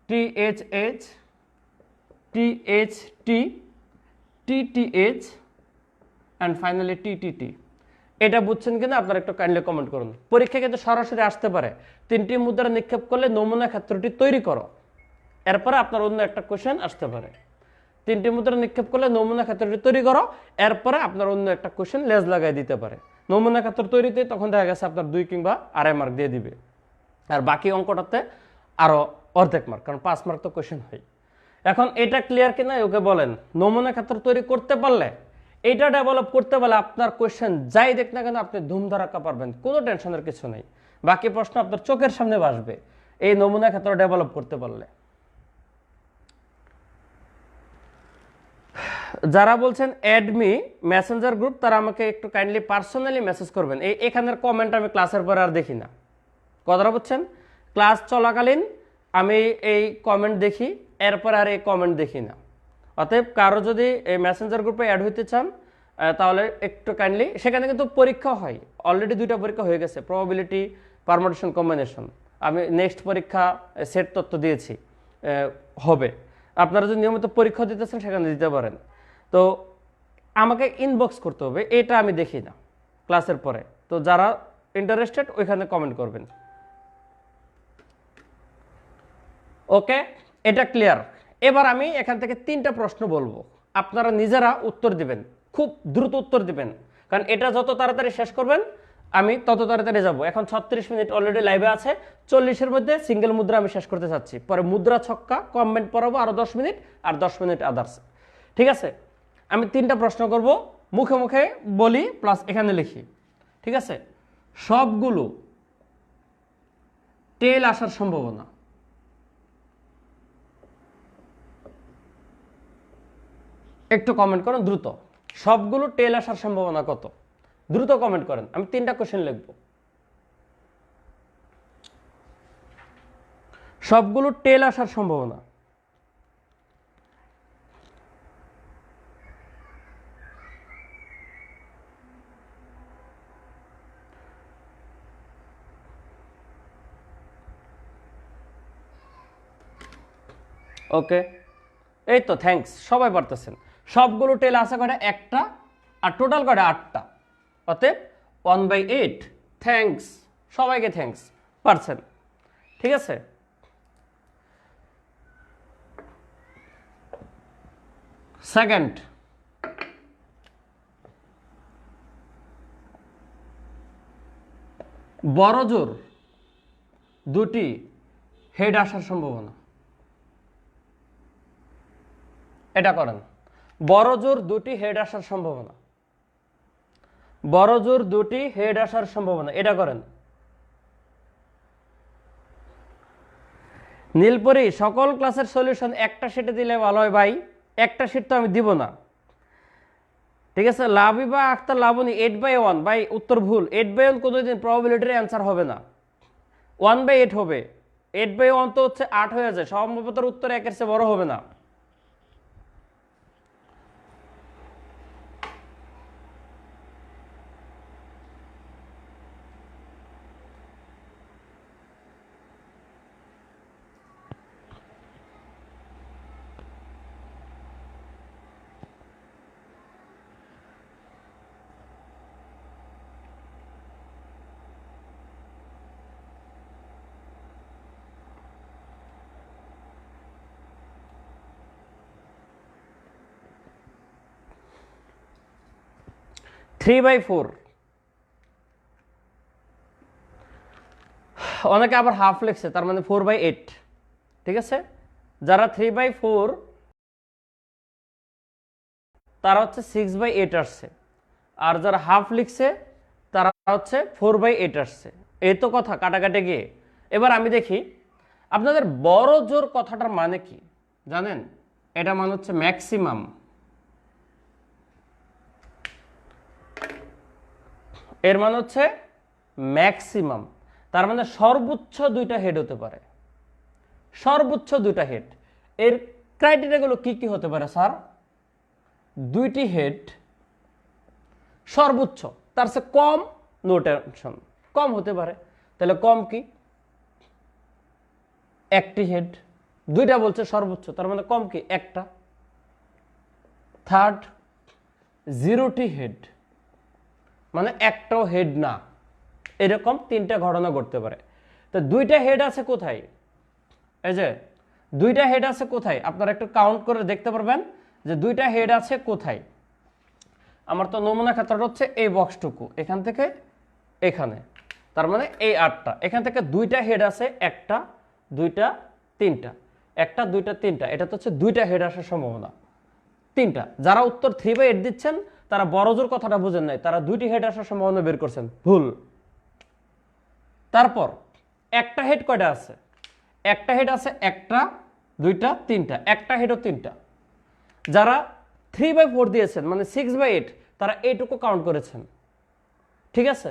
THH, THT, TTH and finally TTT। এটা বুঝছেন কিনা আপনারা একটু কাইন্ডলি কমেন্ট করুন। পরীক্ষা কিন্তু সরাসরি আসতে পারে, 3টি মুদ্রা নিক্ষেপ করলে নমুনা ক্ষেত্রটি তৈরি করো, এরপরে আপনার অন্য একটা কোশ্চেন আসতে পারে। 3টি মুদ্রা নিক্ষেপ করলে নমুনা ক্ষেত্রটি তৈরি করো, এরপরে আপনার অন্য একটা কোশ্চেন লেজ লাগাই দিতে পারে। নমুনা ক্ষেত্র তৈরিতে তখন দেখা গেছে আপনার 2 কিংবা 2.5 মার্ক দিয়ে দিবে, আর বাকি অঙ্কটাতে আরো অর্ধেক মার্ক, কারণ 5 মার্ক তো কোশ্চেন হয়। এখন এটা ক্লিয়ার কিনা ওকে বলেন। নমুনা ক্ষেত্র তৈরি করতে পারলে, এটা ডেভেলপ করতে পারলে আপনার কোশ্চেন যাই দেখ না কেন আপনি ধুমধারাক্কা পারবেন, কোনো টেনশনের কিছু নেই। বাকি প্রশ্ন আপনার চোখের সামনে আসবে এই নমুনা ক্ষেত্র ডেভেলপ করতে পারলে। যারা বলছেন অ্যাডমি মেসেঞ্জার গ্রুপ, তারা আমাকে একটু কাইন্ডলি পার্সোনালি মেসেজ করবেন। এখানের কমেন্ট আমি ক্লাসের পরে আর দেখি না, কথাটা বুঝছেন? ক্লাস চলাকালীন আমি এই কমেন্ট দেখি, এরপর আর এই কমেন্ট দেখি না। অতএব কারো যদি এই মেসেঞ্জার গ্রুপে অ্যাড হইতে চান তাহলে একটু কাইন্ডলি, সেখানে কিন্তু পরীক্ষা হয়, অলরেডি 2টা পরীক্ষা হয়ে গেছে, প্রবাবিলিটি, পারমুটেশন, কম্বিনেশন। আমি নেক্সট পরীক্ষা সেট তত্ত্ব দিয়েছি, হবে। আপনারা যদি নিয়মিত পরীক্ষা দিতেছেন সেখানে দিতে পারেন। তো আমাকে ইনবক্স করতে হবে, এটা আমি দেখি না ক্লাসের পরে। তো যারা ইন্টারেস্টেড ওইখানে কমেন্ট করবেন। ওকে, এটা ক্লিয়ার। এবার আমি এখান থেকে 3টা প্রশ্ন বলবো, আপনারা নিজেরা উত্তর দিবেন, খুব দ্রুত উত্তর দিবেন, কারণ এটা যত তাড়াতাড়ি শেষ করবেন আমি তত তাড়াতাড়ি যাব। এখন 36 মিনিট অলরেডি লাইভে আছে, 40-এর মধ্যে সিঙ্গেল মুদ্রা আমি শেষ করতে চাচ্ছি। পরে মুদ্রা ছক্কা কমেন্ট পড়াবো আরো 10 মিনিট, আর 10 মিনিট আদার্স। ঠিক আছে, আমি 3টা প্রশ্ন করব, মুখে মুখে বলি প্লাস এখানে লিখি। ঠিক আছে, সবগুলো টেল আসার সম্ভাবনা, একটু কমেন্ট করেন দ্রুত। সবগুলো টেল আসার সম্ভাবনা কত? দ্রুত কমেন্ট করেন, আমি 3টা কোশ্চেন লিখব। সবগুলো টেল আসার সম্ভাবনা। ওকে, এই তো থ্যাঙ্কস, সবাই পারতেছেন। সবগুলো টেল আসা কয়টা? একটা, আর টোটাল কয়টা? 8টা। অতএব 1/8। থ্যাঙ্কস, সবাইকে থ্যাঙ্কস, পারছেন। ঠিক আছে, সেকেন্ড, বড় জোর 2টি হেড আসার সম্ভাবনা। এটা করেন, বড় জোর 2টি হেড আসার সম্ভাবনা, বড় জোর 2টি হেড আসার সম্ভাবনা। এটা করেন। নীলপরি, সকল ক্লাসের সলিউশন একটা শিটে দিলে ভালো হয় ভাই, একটা শিট তো আমি দিব না। ঠিক আছে, লাবিবা আক্তার লাবণী 8/1, ভাই উত্তর ভুল। 8/1 কোনোদিন প্রবাবিলিটির অ্যান্সার হবে না, 1/8 হবে। 8/1 তো হচ্ছে 8 হয়ে যায়, সম্ভবত উত্তর 1-এর চেয়ে বড় হবে না। থ্রি বাই ফোর, অনেকে আবার হাফ লিখছে, তার মানে 4/8। ঠিক আছে, যারা 3/4 তারা হচ্ছে 6/8 আসছে, আর যারা হাফ লিখছে তারা হচ্ছে 4/8 আসছে। এই তো কথা কাটাকাটি গিয়ে। এবার আমি দেখি আপনাদের বড় জোর কথাটার মানে কি জানেন? এটা মানে হচ্ছে ম্যাক্সিমাম। এর মানে হচ্ছে ম্যাক্সিমাম, তার মানে সর্বোচ্চ 2টা হেড হতে পারে, সর্বোচ্চ 2টা হেড। এর ক্রাইটেরিয়াগুলো কি কি হতে পারে স্যার? 2টি হেড সর্বোচ্চ, তার চেয়ে কম নো টেনশন, কম হতে পারে। তাহলে কম কি? একটি হেড, দুইটা বলছে সর্বোচ্চ, তার মানে কম কি একটা। থার্ড, 0টি হেড, মানে একটাও হেড না। এরকম 3টা ঘটনা ঘটতে পারে। তো 2টা হেড আছে কোথায়? এই যে 2টা হেড আছে কোথায়, আপনারা একটু কাউন্ট করে দেখতে পারবেন যে 2টা হেড আছে কোথায়। আমার তো নমুনা খাতাটা হচ্ছে এই বক্সটুকু, এখান থেকে এখানে, তার মানে এই 8টা। এখান থেকে 2টা হেড আছে, একটা, দুইটা, তিনটা, একটা, দুইটা, তিনটা। এটা তো হচ্ছে 2টা হেড আসার সম্ভাবনা 3টা। যারা উত্তর 3/8 দিচ্ছেন তারা বড়জোর কথাটা বুঝেন নাই, তারা 2টি হেড আসার সম্ভাবনা বের করছেন, ভুল। তারপর একটা হেড কয়টা আছে? একটা হেড আছে একটা, দুইটা, তিনটা, একটা হেডও 3টা। যারা 3/4 দিয়েছেন মানে 6/8, তারা এইটুকু কাউন্ট করেছেন, ঠিক আছে।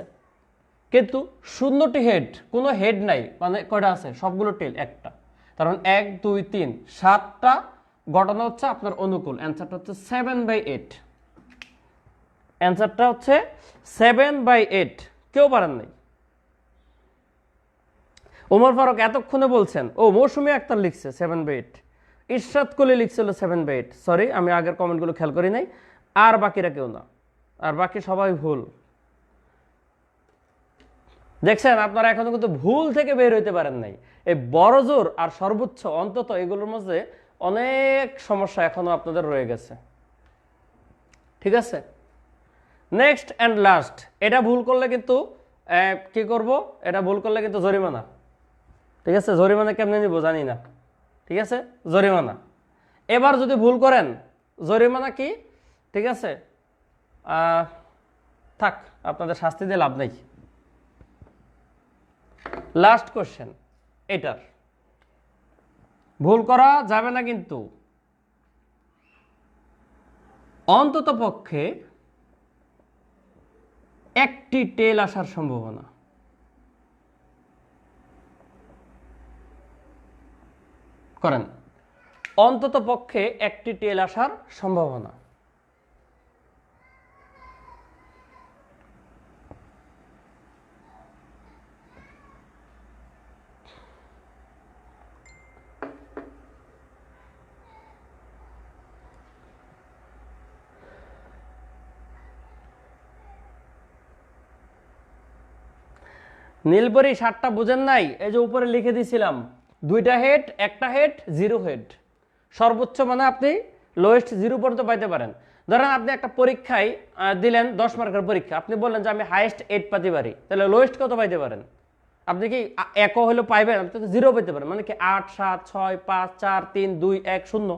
কিন্তু 0টি হেড, কোনো হেড নাই, মানে কয়টা আছে? সবগুলো টেল, একটা। তার মানে 1 2 3 7টা ঘটনা হচ্ছে আপনার অনুকূল। অ্যান্সারটা হচ্ছে 7/8। অ্যান্সারটা হচ্ছে 7/8। কেউ পারেন নাই। ওমর ফারুক এতক্ষণে বলছেন, ও মৌসুমী আক্তার লিখছে 7/8, ইরশাদ কোহলি লিখছিল 7/8। সরি, আমি আগের কমেন্টগুলো খেয়াল করি নাই। আর বাকিরা কেউ না, আর বাকি সবাই ভুল। দেখছেন, আপনারা এখনো কিন্তু ভুল থেকে বের হইতে পারেন নাই। এই বড়জোর আর সর্বোচ্চ অন্তত এগুলোর মধ্যে অনেক সমস্যা এখনো আপনাদের রয়ে গেছে, ঠিক আছে। নেক্সট অ্যান্ড লাস্ট, এটা ভুল করলে কিন্তু কি করব, এটা ভুল করলে কিন্তু জরিমানা, ঠিক আছে। জরিমানা কেমনে নিব জানি না, ঠিক আছে, জরিমানা। এবার যদি ভুল করেন জরিমানা কি, ঠিক আছে, থাক, আপনাদের শাস্তি দিয়ে লাভ নাই। লাস্ট কোশ্চেন, এটার ভুল করা যাবে না কিন্তু। অন্তত পক্ষে একটি টেল আসার সম্ভাবনা। করেন, অন্তত পক্ষে একটি টেল আসার সম্ভাবনা। নীলপরি 7টা বুঝেন নাই? এই যে উপরে লিখে দিয়েছিলাম, 2টা হেড, একটা হেড, 0 হেড। সর্বোচ্চ মানে আপনি লোয়েস্ট 0 পর্যন্ত পাইতে পারেন। ধরেন আপনি একটা পরীক্ষায় দিলেন 10 মার্কের পরীক্ষা, আপনি বললেন যে আমি হাইয়েস্ট 8 পাইতে পারি, তাহলে লোয়েস্ট কত পাইতে পারেন? আপনি কি একও হলে পাইবেন? আপনি তো 0 পেতে পারেন, মানে কি 8 7 6 5 4 3 2 1 0।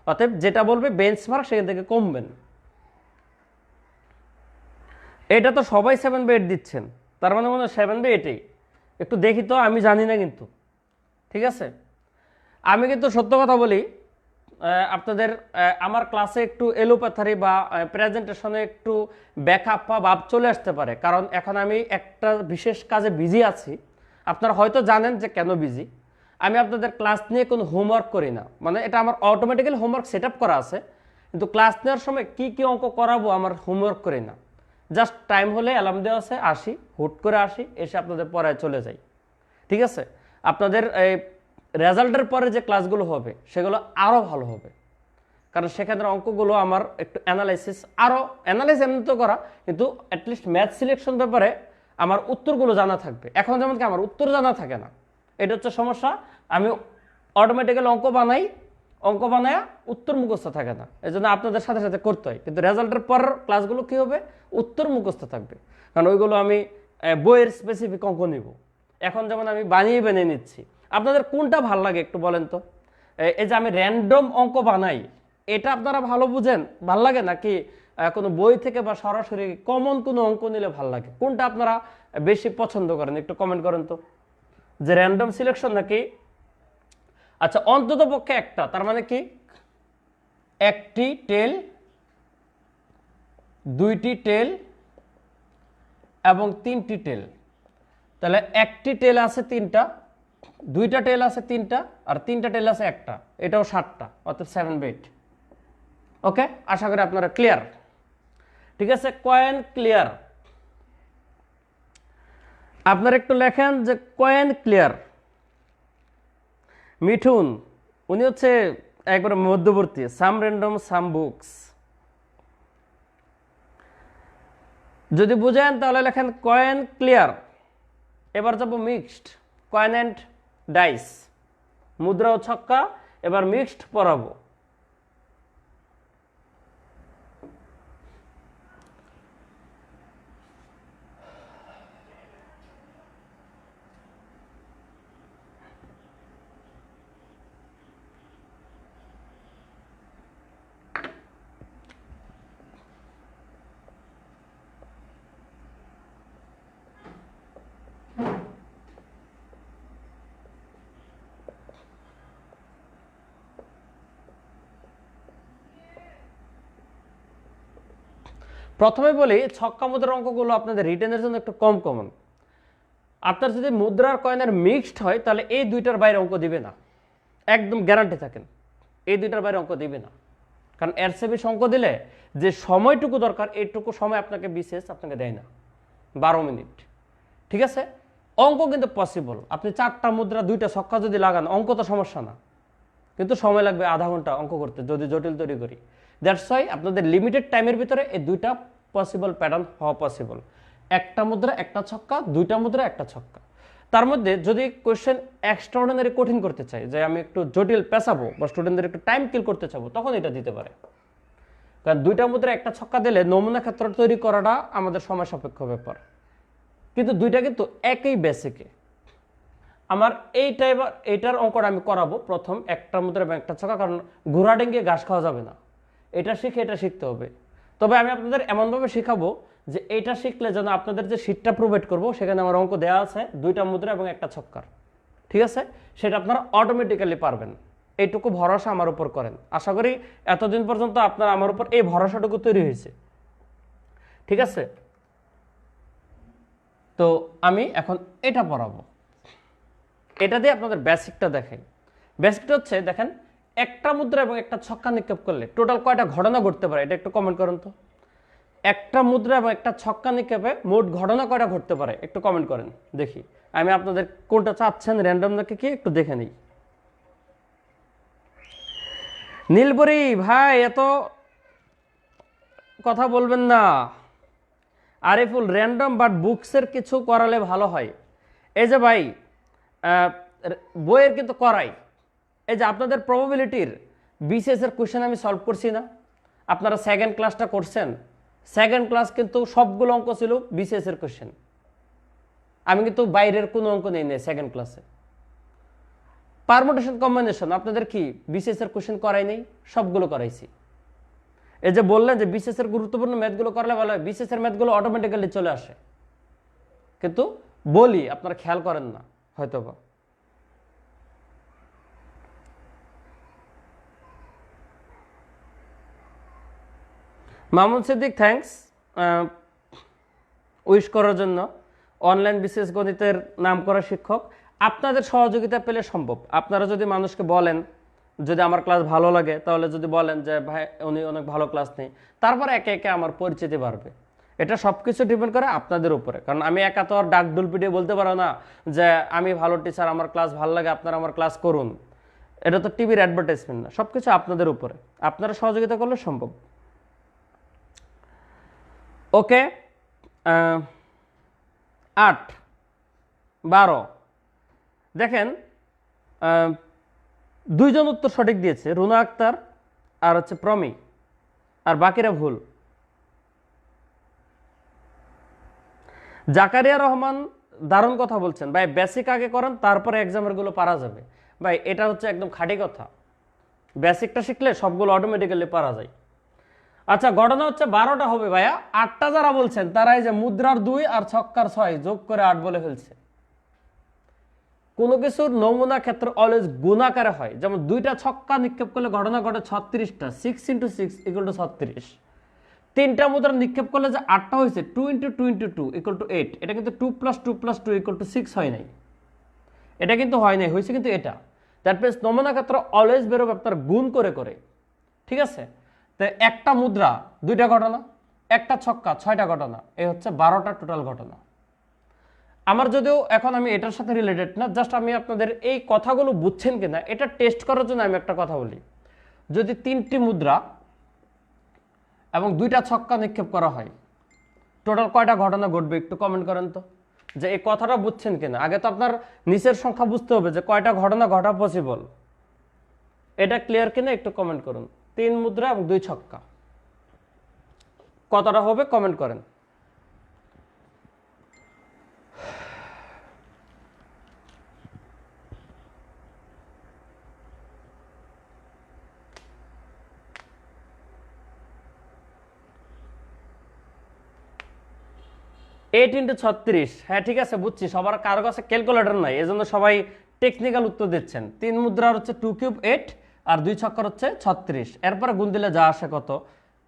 অতএব যেটা বলবে বেঞ্চমার্ক সেখান থেকে কমবেন। এটা তো সবাই 7/8 দিচ্ছেন, তার মানে মনে হয় 7/8। একটু দেখি তো, আমি জানি না কিন্তু, ঠিক আছে। আমি কিন্তু সত্য কথা বলি, আপনাদের আমার ক্লাসে একটু এলোপ্যাথারি বা প্রেজেন্টেশনে একটু ব্যাকআপ বা ভাব চলে আসতে পারে, কারণ এখন আমি একটা বিশেষ কাজে বিজি আছি। আপনারা হয়তো জানেন যে কেন বিজি। আমি আপনাদের ক্লাস নিয়ে কোনো হোমওয়ার্ক করি না, মানে এটা আমার অটোমেটিক্যালি হোমওয়ার্ক সেট আপ করা আছে, কিন্তু ক্লাস নেওয়ার সময় কি কি অঙ্ক করাবো আমার হোমওয়ার্ক করি না। জাস্ট টাইম হলে অ্যালার্ম দেওয়া আছে, আসি, হুট করে আসি, এসে আপনাদের পড়ায় চলে যাই, ঠিক আছে। আপনাদের এই রেজাল্টের পরে যে ক্লাসগুলো হবে সেগুলো আরও ভালো হবে, কারণ সেখানে অঙ্কগুলো আমার একটু অ্যানালাইসিস, আরও অ্যানালাইস এমনি তো করা, কিন্তু অ্যাটলিস্ট ম্যাথ সিলেকশন ব্যাপারে আমার উত্তরগুলো জানা থাকবে। এখন যেমন কি আমার উত্তর জানা থাকে না, এটা হচ্ছে সমস্যা। আমি অটোমেটিক্যালি অঙ্ক বানায় উত্তর মুখস্থ থাকে না, এই জন্য আপনাদের সাথে সাথে করতে হয়। কিন্তু রেজাল্টের পর ক্লাসগুলো কী হবে, উত্তর মুখস্থ থাকবে, কারণ ওইগুলো আমি বইয়ের স্পেসিফিক অঙ্ক নিব। এখন যেমন আমি বানিয়ে নিচ্ছি। আপনাদের কোনটা ভাল লাগে একটু বলেন তো? এই যে আমি র্যান্ডম অঙ্ক বানাই, এটা আপনারা ভালো বুঝেন, ভাল লাগে, নাকি কোনো বই থেকে বা সরাসরি কমন কোনো অঙ্ক নিলে ভাল লাগে? কোনটা আপনারা বেশি পছন্দ করেন একটু কমেন্ট করেন তো, যে র্যান্ডম সিলেকশন নাকি? আচ্ছা, অন্তত পক্ষে একটা, তার মানে কি একটি টেল, 2টি টেল এবং 3টি টেল। তাহলে একটি টেল আছে 3টা, 2টা টেল আছে 3টা, আর 3টা টেল আছে একটা, এটাও 7টা, অর্থাৎ 7/8। ওকে, আশা করি আপনারা ক্লিয়ার, ঠিক আছে। Coin clear? আপনারা একটু লেখেন যে কয়েন ক্লিয়ার। মিঠুন, উনি হচ্ছে একবার মধ্যবর্তী, সাম র্যান্ডম সাম বুকস। যদি বুঝেন তাহলে লেখেন কয়েন ক্লিয়ার। এবার যাব মিক্সড, কয়েন অ্যান্ড ডাইস, মুদ্রা ও ছক্কা। এবার মিক্সড পড়াবো। প্রথমে বলি, ছক্কা মুদ্রার অঙ্কগুলো আপনাদের রিটেনের জন্য একটু কম কমন। আপনার যদি মুদ্রার কয়েনের মিক্সড হয় তাহলে এই দুইটার বাইরে অঙ্ক দিবে না, একদম গ্যারান্টি থাকেন, এই দুইটার বাইরে অঙ্ক দিবে না। কারণ এর চেয়ে বেশি অঙ্ক দিলে যে সময়টুকু দরকার এইটুকু সময় আপনাকে বিশেষ আপনাকে দেয় না, 12 মিনিট। ঠিক আছে, অঙ্ক কিন্তু পসিবল। আপনি 4টা মুদ্রা 2টা ছক্কা যদি লাগান, অঙ্ক তো সমস্যা না, কিন্তু সময় লাগবে আধা ঘন্টা অঙ্ক করতে যদি জটিল তৈরি করি। দ্যাটস ওয়াই আপনাদের লিমিটেড টাইমের ভিতরে এই 2টা পসিবল প্যাটার্ন হওয়া পসিবল। 1টা মুদ্রা 1টা ছক্কা, 2টা মুদ্রা 1টা ছক্কা। তার মধ্যে যদি কোয়েশ্চেন এক্সট্রাঅর্ডিনারি কঠিন করতে চাই, যে আমি একটু জটিল পেঁচাবো বা স্টুডেন্টদের একটু টাইম কিল করতে চাবো, তখন এটা দিতে পারে। কারণ 2টা মুদ্রা 1টা ছক্কা দিলে নমুনা ক্ষেত্র তৈরি করাটা আমাদের সময় সাপেক্ষ ব্যাপার, কিন্তু 2টা কিন্তু একই বেসিকে। আমার এইটার অঙ্কটা আমি করাবো প্রথম 1টা মুদ্রা এবং 1টা ছক্কা, কারণ ঘোড়া ডেঙ্গে ঘাস খাওয়া যাবে না, এটা শিখে এটা শিখতে হবে। তবে আমি আপনাদের এমনভাবে শেখাবো যে এটা শিখলে যেন আপনাদের যে শীটটা প্রোভাইড করবো সেখানে আমার অঙ্ক দেওয়া আছে 2টা মুদ্রা এবং 1টা ছক্কার। ঠিক আছে, সেটা আপনারা অটোমেটিক্যালি পারবেন, এইটুকু ভরসা আমার উপর করেন। আশা করি এতদিন পর্যন্ত আপনার আমার উপর এই ভরসাটুকু তৈরি হয়েছে। ঠিক আছে, তো আমি এখন এটা পড়াবো। এটা দিয়ে আপনাদের বেসিকটা দেখাই। বেসিকটা হচ্ছে দেখেন, 1টা মুদ্রা এবং 1টা ছক্কা নিক্ষেপ করলে টোটাল কয়টা ঘটনা ঘটতে পারে, এটা একটু কমেন্ট করুন তো। 1টা মুদ্রা এবং 1টা ছক্কা নিক্ষেপে মোট ঘটনা কয়টা ঘটতে পারে, একটু কমেন্ট করেন দেখি। আমি আপনাদের কোনটা চাচ্ছেন, র্যান্ডম নাকি কি, একটু দেখে নিই। নীলপরি ভাই, এত কথা বলবেন না। আরিফুল, র্যান্ডম বাট বুকসের কিছু করালে ভালো হয়। এই যে ভাই, বইয়ের কিন্তু করাই। এই যে আপনাদের প্রবাবিলিটির বিসিএস এর কোশ্চেন আমি সলভ করছি না, আপনারা সেকেন্ড ক্লাসটা করছেন। সেকেন্ড ক্লাস কিন্তু সবগুলো অঙ্ক ছিল বিসিএস এর কোশ্চেন, আমি কিন্তু বাইরের কোনো অঙ্ক নেই নাই সেকেন্ড ক্লাসে। পারমুটেশন কম্বিনেশন আপনাদের কি বিসিএস এর কোশ্চেন করাই নেই, সবগুলো করাইছি। এই যে বললেন যে বিসিএস এর গুরুত্বপূর্ণ ম্যাথগুলো করলে ভালো হয়, বিসিএস এর ম্যাথগুলো অটোমেটিক্যালি চলে আসে, কিন্তু বলি আপনারা খেয়াল করেন না হয়তোবা। মামুন সিদ্দিক, থ্যাঙ্কস উইশ করার জন্য। অনলাইন বিসিএস গণিতের নাম করা শিক্ষক, আপনাদের সহযোগিতা পেলে সম্ভব। আপনারা যদি মানুষকে বলেন, যদি আমার ক্লাস ভালো লাগে, তাহলে যদি বলেন যে ভাই উনি অনেক ভালো ক্লাস নেই, তারপর একে একে আমার পরিচিতি বাড়বে। এটা সব কিছু ডিপেন্ড করে আপনাদের উপরে, কারণ আমি একা তো আর ডাক ডুল পিটিয়ে বলতে পারো না যে আমি ভালো টিচার, আমার ক্লাস ভালো লাগে, আপনারা আমার ক্লাস করুন। এটা তো টিভির অ্যাডভার্টাইজমেন্ট না, সব কিছু আপনাদের উপরে, আপনারা সহযোগিতা করলে সম্ভব। ওকে, 8, 12 দেখেন, 2 জন উত্তর সঠিক দিয়েছে, রুনা আক্তার আর হচ্ছে প্রমি, আর বাকিরা ভুল। জাকারিয়া রহমান দারুণ কথা বলছেন ভাই, বেসিক আগে করেন তারপরে এক্সামের গুলো পারা যাবে। ভাই এটা হচ্ছে একদম খাঁটি কথা, বেসিকটা শিখলে সবগুলো অটোমেটিক্যালি পারা যায়। আচ্ছা, ঘটনা হচ্ছে 12টা হবে ভাইয়া। 8টা যারা বলছেন তারা এই যে মুদ্রার 2 আর ছক্কার 6 যোগ করে 8 বলে ফেলছে। কোনো কিছুর নমুনা ক্ষেত্র অলওয়েজ গুণাকারে হয়। যেমন 2টা ছক্কা নিক্ষেপ করলে ঘটনা ঘটে 36টা, 6 × 6 = 36। 3টা মুদ্রা নিক্ষেপ করলে যে 8টা হয়েছে, 2 × 2 × 2 = 8। এটা কিন্তু 2 + 2 + 2 = 6 হয় নাই, এটা কিন্তু হয় নাই, হয়েছে কিন্তু এটা। দ্যাট মিনস নমুনা ক্ষেত্র অলওয়েজ বেরোবে আপনার গুণ করে করে। ঠিক আছে, তাই 1টা মুদ্রা 2টা ঘটনা, 1টা ছক্কা 6টা ঘটনা, এই হচ্ছে 12টা টোটাল ঘটনা। আমার যদিও এখন আমি এটার সাথে রিলেটেড না, জাস্ট আমি আপনাদের এই কথাগুলো বুঝছেন কিনা এটা টেস্ট করার জন্য আমি একটা কথা বলি। যদি 3টি মুদ্রা এবং 2টা ছক্কা নিক্ষেপ করা হয়, টোটাল কয়টা ঘটনা ঘটবে একটু কমেন্ট করেন তো, যে এই কথাটা বুঝছেন কিনা। আগে তো আপনার নিচের সংখ্যা বুঝতে হবে যে কয়টা ঘটনা ঘটা পসিবল, এটা ক্লিয়ার কিনা একটু কমেন্ট করুন। 3 মুদ্রা এবং 2 ছক্কা কতটা হবে কমেন্ট করেন। এইট ইন্টু 36, হ্যাঁ ঠিক আছে বুঝছি, সবার কারো কাছে ক্যালকুলেটর নাই, এজন্য সবাই টেকনিক্যাল উত্তর দিচ্ছেন। 3 মুদ্রার হচ্ছে 2 কিউব 8 আর 2 ছক্কার হচ্ছে 36, এরপরে গুণ দিলে যা আসে কত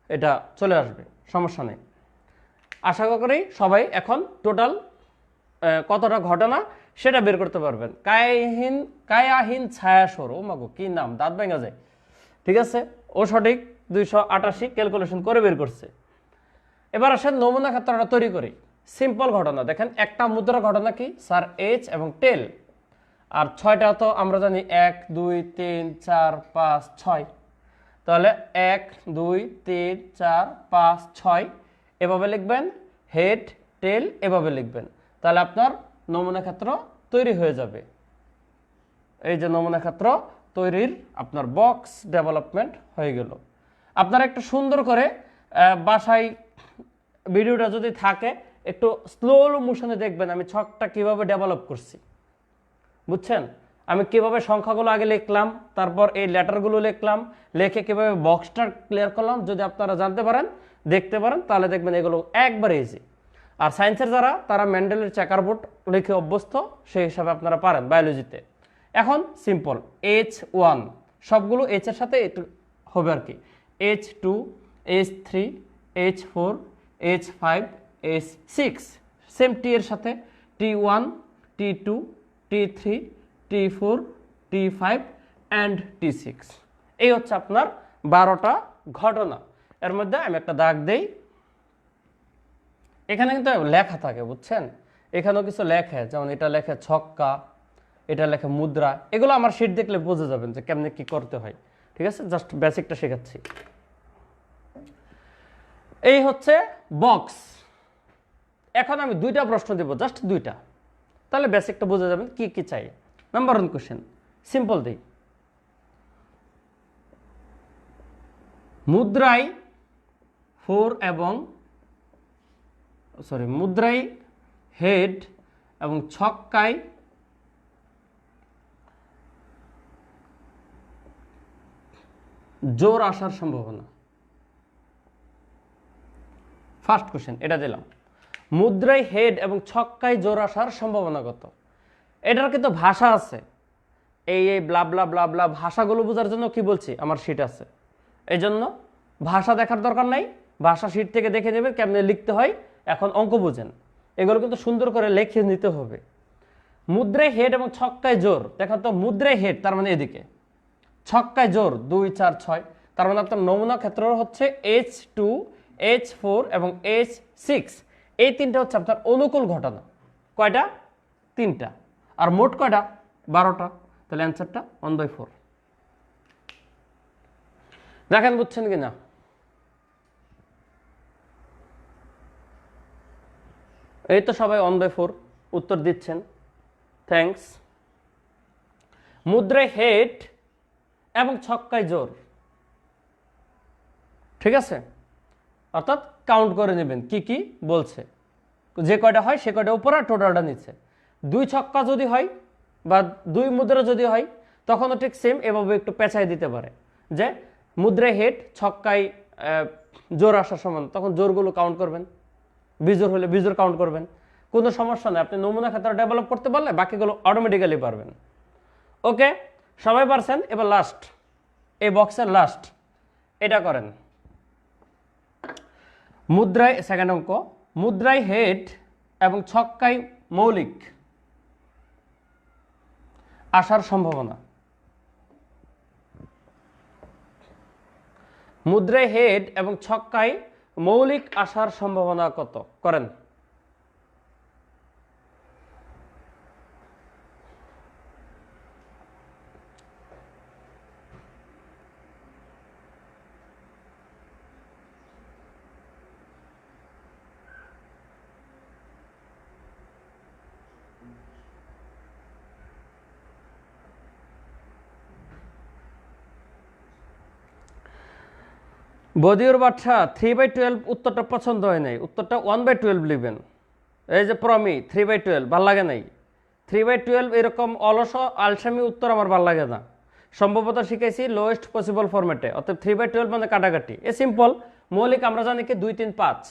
এটা চলে আসবে, সমস্যা নেই। আশা করি সবাই এখন টোটাল কতটা ঘটনা সেটা বের করতে পারবেন। কায়াহীন ছায়াসর, ও মাগো কি নাম, দাঁত ভেঙে যায়। ঠিক আছে, ও সঠিক 288 ক্যালকুলেশন করে বের করছে। এবার আসেন নমুনা ক্ষেত্রটা তৈরি করি। সিম্পল ঘটনা দেখেন, একটা মুদ্রার ঘটনা কি স্যার এইচ এবং টেল, আর 6টা তো আমরা জানি 1 2 3 4 5 6, তাহলে 1 2 3 4 5 6 এভাবে লিখবেন, হেড টেল এভাবে লিখবেন, তাহলে আপনার নমুনা ক্ষেত্র তৈরি হয়ে যাবে। এই যে নমুনা ক্ষেত্র তৈরির আপনার বক্স ডেভেলপমেন্ট হয়ে গেল। আপনারা একটু সুন্দর করে বাসায় ভিডিওটা যদি থাকে একটু স্লো মোশনে দেখবেন আমি ছকটা কিভাবে ডেভেলপ করছি, বুঝছেন? আমি কিভাবে সংখ্যাগুলো আগে লিখলাম, তারপর এই লেটারগুলো লিখলাম, লিখে কিভাবে বক্সটা ক্লিয়ার করলাম। যদি আপনারা জানতে পারেন, দেখতে পারেন, তাহলে দেখবেন এগুলো একবারে ইজি। আর সায়েন্সের যারা, তারা মেন্ডেলের চেকার বোর্ড লিখে অভ্যস্ত, সেই হিসাবে আপনারা পারেন বায়োলজিতে। এখন সিম্পল H1 সবগুলো H এর সাথে একটু হবে আর কি, H2 H3 H4 H5 H6, same টি এর সাথে T1 T2 T3 T4 T5 and T6। এই হচ্ছে আপনার 12টা ঘটনা। এর মধ্যে আমি একটা দাগ দেই, এখানে কিন্তু লেখা থাকে, বুঝছেন? এখানেও কিছু লেখে, যেমন এটা লেখে ছক্কা, এটা লেখে মুদ্রা। এগুলো আমার শীট দেখলে বুঝে যাবেন যে কেমনে কি করতে হয়। ঠিক আছে, জাস্ট বেসিকটা শেখাচ্ছি। এই হচ্ছে বক্স। এখন আমি 2টা প্রশ্ন দেব, জাস্ট 2টা, তাহলে বেসিকটা বুঝে যাবেন কি কি চাই। নাম্বার 1 কোশ্চেন, সিম্পল দিই। মুদ্রায় মুদ্রায় হেড এবং ছক্কায় জোর আসার সম্ভাবনা। ফার্স্ট কোশ্চেন এটা দিলাম, মুদ্রায় হেড এবং ছক্কায় জোর আসার সম্ভাবনা কত। এটার কিন্তু ভাষা আছে, এই ব্লা ব্লা ব্লা ব্লা ভাষাগুলো বোঝার জন্য কি বলছি আমার শীট আছে, এই জন্য ভাষা দেখার দরকার নাই, ভাষা শীট থেকে দেখে নেবেন কেমনে লিখতে হয়। এখন অঙ্ক বুঝেন, এগুলো কিন্তু সুন্দর করে লিখে নিতে হবে। মুদ্রায় হেড এবং ছক্কায় জোর, দেখেন তো মুদ্রায় হেড তার মানে এদিকে, ছক্কায় জোর 2 4 6, তার মানে আপনার নমুনা ক্ষেত্র হচ্ছে H2 H4 এবং H6। এই 3টা হচ্ছে আপনার অনুকূল ঘটনা। কয়টা? 3টা। আর মোট কয়টা? 12টা। তাহলে অ্যান্সারটা 1/4। দেখেন বুঝছেন কিনা? এই তো সবাই 1/4 উত্তর দিচ্ছেন, থ্যাঙ্কস। মুদ্রায় হেড এবং ছক্কায় জোর, ঠিক আছে, অর্থাৎ কাউন্ট করে নেবেন কি কি বলছে, যে কয়টা হয় সে কয়টা উপরে টোটালটা নিচ্ছে। 2 ছক্কা যদি হয় বা 2 মুদ্রা যদি হয়, তখনও ঠিক সেম এভাবে একটু পেঁচাই দিতে পারে, যে মুদ্রায় হেড ছক্কায় জোর আসার সমান, তখন জোরগুলো কাউন্ট করবেন, বিজোর হলে বিজোর কাউন্ট করবেন, কোনো সমস্যা নেই। আপনি নমুনা ক্ষেত্রে ডেভেলপ করতে পারলে বাকিগুলো অটোমেটিক্যালি পারবেন। ওকে, সবাই পারছেন। এবার লাস্ট, এই বক্সের লাস্ট এটা করেন। মুদ্রায় সেকেন্ড অঙ্ক, মুদ্রায় হেড এবং ছক্কায় মৌলিক আসার সম্ভাবনা। মুদ্রায় হেড এবং ছক্কায় মৌলিক আসার সম্ভাবনা কত? করেন। বদিউর বাদশা 3/12 উত্তরটা পছন্দ হয় নাই, উত্তরটা 1/12 লিখবেন। এই যে প্রমি 3/12 ভাল লাগে নাই, 3/12 এরকম অলস আলসামি উত্তর আমার ভাল লাগে না। সম্ভবত শিখেছি লোয়েস্ট পসিবল ফরম্যাটে, অর্থাৎ 3/12 মানে কাটাকাটি। A simple. মৌলিক আমরা জানি কি 2 3 5,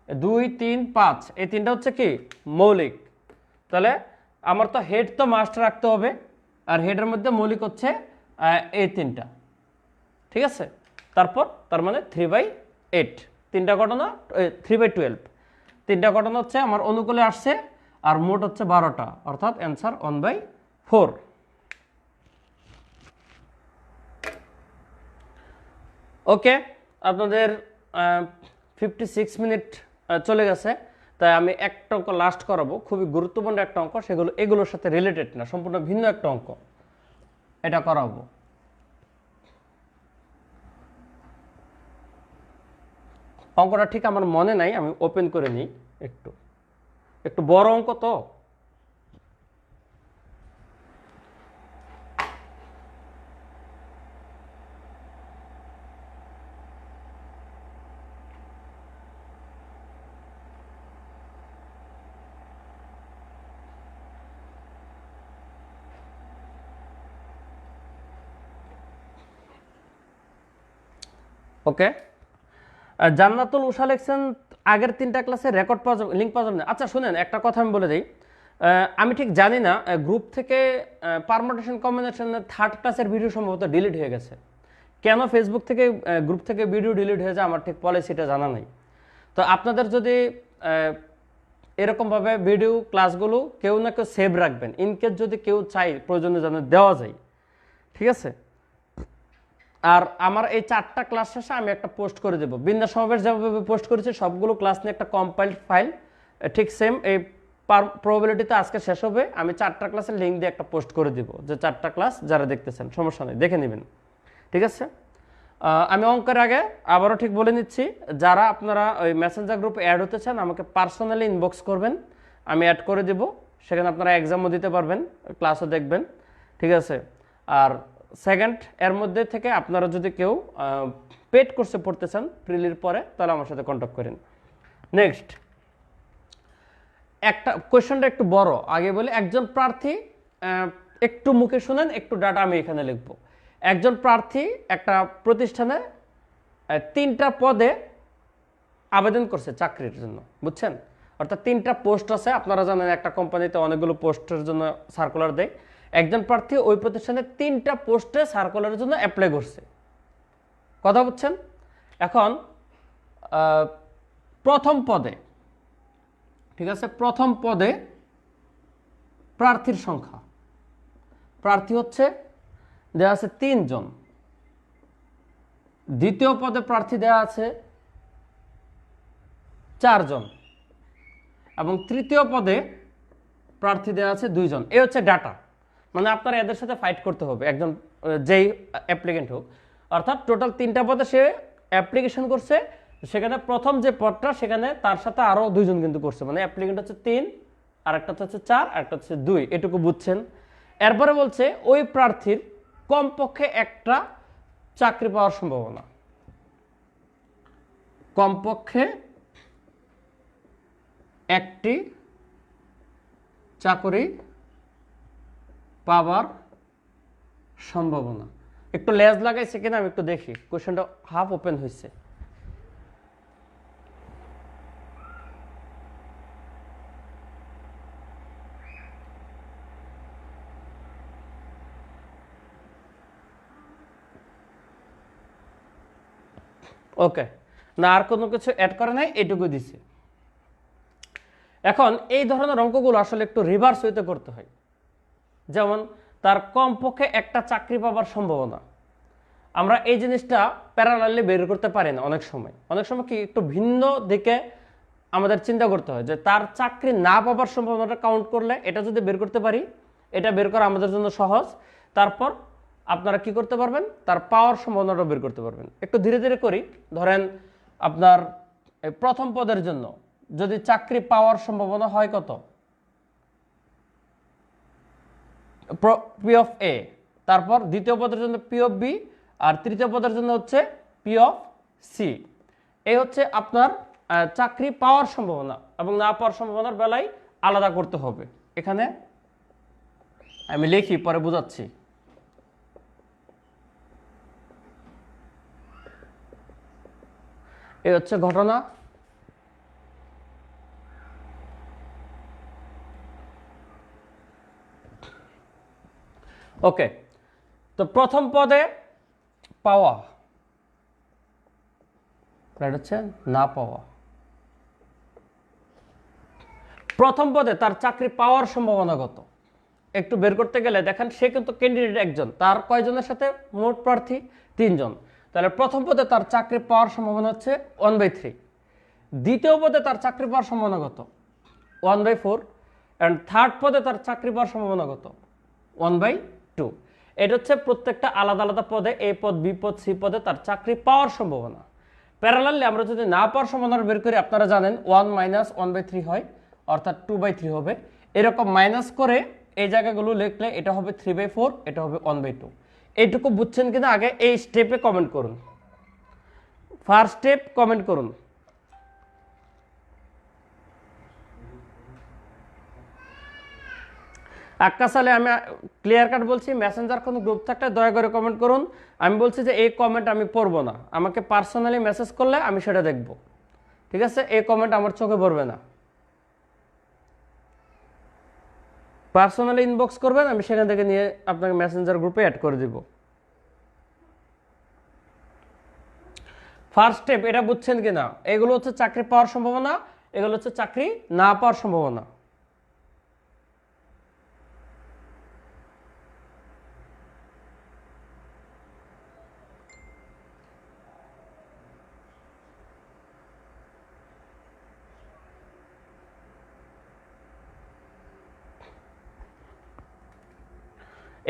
2 3 5 এই তিনটা হচ্ছে কি মৌলিক। তাহলে আমার তো হেড তো মাস্ট রাখতে হবে, আর হেডের মধ্যে মৌলিক হচ্ছে এই তিনটা, ঠিক আছে। তারপর তার মানে 3/8 তিনটা ঘটনা, 3/12 তিনটা ঘটনা হচ্ছে আমার অনুকূলে আসছে, আর মোট হচ্ছে 12টা, অর্থাৎ অ্যান্সার 1/4। ওকে, আপনাদের 56 মিনিট চলে গেছে, তাই আমি একটা অঙ্ক লাস্ট করাবো, খুবই গুরুত্বপূর্ণ একটা অঙ্ক, সেগুলো এগুলোর সাথে রিলেটেড না, সম্পূর্ণ ভিন্ন একটা অঙ্ক, এটা করাবো। অঙ্কটা ঠিক আমার মনে নাই, আমি ওপেন করে নিই। একটু একটু বড় অঙ্ক তো, ওকে। জান্নাতুল উষা লিখছেন আগের 3টা ক্লাসে রেকর্ড পাওয়া যাবে, লিঙ্ক পাওয়া যাবে না। আচ্ছা শুনেন, একটা কথা আমি বলে দিই, আমি ঠিক জানি না গ্রুপ থেকে পারমুটেশন কম্বিনেশনের 3rd ক্লাসের ভিডিও সম্ভবত ডিলিট হয়ে গেছে। কেন ফেসবুক থেকে গ্রুপ থেকে ভিডিও ডিলিট হয়ে যায় আমার ঠিক পলিসিটা জানা নাই। তো আপনাদের যদি এরকমভাবে ভিডিও ক্লাসগুলো কেউ না কেউ সেভ রাখবেন, ইনকেস যদি কেউ চাই প্রয়োজনে যেন দেওয়া যায়, ঠিক আছে। আর আমার এই 4টা ক্লাস শেষে আমি একটা পোস্ট করে দেবো, বিন্যাস সমাবেশ যেভাবে পোস্ট করেছি সবগুলো ক্লাস নিয়ে একটা কম্পাইল্ড ফাইল, ঠিক সেম এই প্রবাবিলিটিতে আজকে শেষ হবে, আমি 4টা ক্লাসের লিঙ্ক দিয়ে একটা পোস্ট করে দিব, যে 4টা ক্লাস যারা দেখতেছেন সমস্যা নেই, দেখে নেবেন, ঠিক আছে। আমি অঙ্কের আগে আবারও ঠিক বলে নিচ্ছি, যারা আপনারা ওই মেসেঞ্জার গ্রুপে অ্যাড হতে চান আমাকে পার্সোনালি ইনবক্স করবেন, আমি অ্যাড করে দেব, সেখানে আপনারা এক্সামও দিতে পারবেন, ক্লাসও দেখবেন, ঠিক আছে। আর সেকেন্ড, এর মধ্যে থেকে আপনারা যদি কেউ পেড কোর্সে পড়তে চান প্রিলির পরে, তাহলে আমার সাথে কন্ট্যাক্ট করেন। নেক্সট একটা কোয়েশ্চনটা একটু বড়, আগে বলি। একজন প্রার্থী, একটু মুখে শুনেন, একটু ডাটা আমি এখানে লিখব। একজন প্রার্থী একটা প্রতিষ্ঠানে 3টা পদে আবেদন করছে চাকরির জন্য, বুঝছেন? অর্থাৎ 3টা পোস্ট আছে, আপনারা জানেন একটা কোম্পানিতে অনেকগুলো পোস্টের জন্য সার্কুলার দেয়। একজন প্রার্থী ওই প্রতিষ্ঠানে 3টা পোস্টে সার্কুলারের জন্য অ্যাপ্লাই করছে, কথা বুঝছেন? এখন প্রথম পদে, ঠিক আছে, প্রথম পদে প্রার্থীর সংখ্যা, প্রার্থী হচ্ছে দেওয়া আছে 3 জন। দ্বিতীয় পদে প্রার্থী দেওয়া আছে 4 জন, এবং তৃতীয় পদে প্রার্থী দেওয়া আছে 2 জন। এই হচ্ছে ডাটা, মানে আপনারা এদের সাথে ফাইট করতে হবে, একজন যেই অ্যাপ্লিকেন্ট হোক। অর্থাৎ টোটাল 3টা পদে সে অ্যাপ্লিকেশন করছে, সেখানে প্রথম যে পদটা সেখানে তার সাথে আরও 2 জন কিন্তু করছে, মানে অ্যাপ্লিকেন্ট হচ্ছে 3, আর একটা হচ্ছে 4, আর একটা হচ্ছে 2, এটুকু বুঝছেন। এরপরে বলছে ওই প্রার্থীর কমপক্ষে একটা চাকরি পাওয়ার সম্ভাবনা, কমপক্ষে একটি চাকরি পাওয়ার সম্ভাবনা। একটু লেজ লাগাইছে কিনা আমি একটু দেখি, কোশ্চেনটা হাফ ওপেন হয়েছে। ওকে, না আর কোনো কিছু অ্যাড করে নাই, এটুকু দিছে। এখন এই ধরনের অঙ্কগুলো আসলে একটু রিভার্স হইতে করতে হয়, যেমন তার কমপক্ষে একটা চাকরি পাওয়ার সম্ভাবনা। আমরা এই জিনিসটা প্যারালালি বের করতে পারি না, অনেক সময় কি একটু ভিন্ন দিকে আমাদের চিন্তা করতে হয়, যে তার চাকরি না পাওয়ার সম্ভাবনাটা কাউন্ট করলে এটা যদি বের করতে পারি, এটা বের করা আমাদের জন্য সহজ। তারপর আপনারা কি করতে পারবেন, তার পাওয়ার সম্ভাবনাটা বের করতে পারবেন। একটু ধীরে ধীরে করি। ধরেন আপনার প্রথম পদের জন্য যদি চাকরি পাওয়ার সম্ভাবনা হয় কত, পি অফ এ, তারপর দ্বিতীয় পদের জন্য পি অফ বি, আর তৃতীয় পদের জন্য হচ্ছে পি অফ সি। এই হচ্ছে আপনার চাকরি পাওয়ার সম্ভাবনা এবং না পাওয়ার সম্ভাবনার বেলায় আলাদা করতে হবে। এখানে আমি লিখি, পরে বোঝাচ্ছি। এই হচ্ছে ঘটনা। ওকে, তো প্রথম পদে পাওয়া, হচ্ছে না পাওয়া। প্রথম পদে তার চাকরি পাওয়ার সম্ভাবনা কত একটু বের করতে গেলে দেখেন, সে কিন্তু ক্যান্ডিডেট একজন, তার কয়জনের সাথে মোট প্রার্থী 3 জন। তাহলে প্রথম পদে তার চাকরি পাওয়ার সম্ভাবনা হচ্ছে 1/3। দ্বিতীয় পদে তার চাকরি পাওয়ার সম্ভাবনা কত? 1/4। অ্যান্ড থার্ড পদে তার চাকরি পাওয়ার সম্ভাবনা কত? 1/2। এটা হচ্ছে প্রত্যেকটা আলাদা আলাদা পদে, এ পদ, বি পদ, সি পদে তার চাকরি পাওয়ার সম্ভাবনা। প্যারালালি আমরা যদি না পাওয়ার সম্ভাবনা বের করি, আপনারা জানেন 1 - 1/3 হয়, অর্থাৎ 2/3 হবে। এরকম মাইনাস করে এই জায়গাগুলো লিখলে এটা হবে 3/4, এটা হবে 1/2। এইটুকু বুঝছেন কিনা আগে এই স্টেপে কমেন্ট করুন, ফার্স্ট স্টেপ কমেন্ট করুন। আকাশালে আমি ক্লিয়ার কাট বলছি, মেসেঞ্জার কোনো গ্রুপ থাকলে দয়া করে কমেন্ট করুন। আমি বলছি যে এই কমেন্ট আমি পড়বো না, আমাকে পার্সোনালি মেসেজ করলে আমি সেটা দেখব, ঠিক আছে? এই কমেন্ট আমার চোখে পড়বে না, পার্সোনালি ইনবক্স করবেন, আমি সেখান থেকে নিয়ে আপনাকে মেসেঞ্জার গ্রুপে অ্যাড করে দিব। ফার্স্ট স্টেপ এটা বুঝছেন কিনা? এগুলো হচ্ছে চাকরি পাওয়ার সম্ভাবনা, এগুলো হচ্ছে চাকরি না পাওয়ার সম্ভাবনা।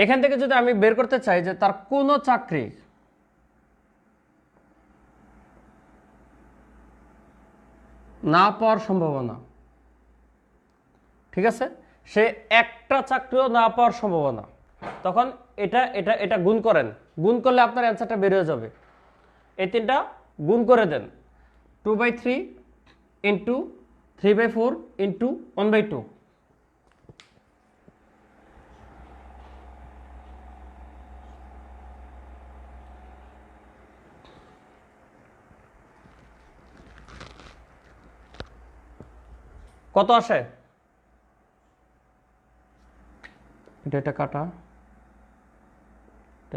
এখান থেকে যদি আমি বের করতে চাই যে তার কোনো চাকরি না পাওয়ার সম্ভাবনা, ঠিক আছে, সে একটা চাকরিও না পাওয়ার সম্ভাবনা, তখন এটা এটা এটা গুণ করেন, গুণ করলে আপনার অ্যান্সারটা বের হয়ে যাবে। এই তিনটা গুণ করে দেন, 2/3 ইন্টু 3/4 ইন্টু 1/2। কত আসে? এটা কাটা,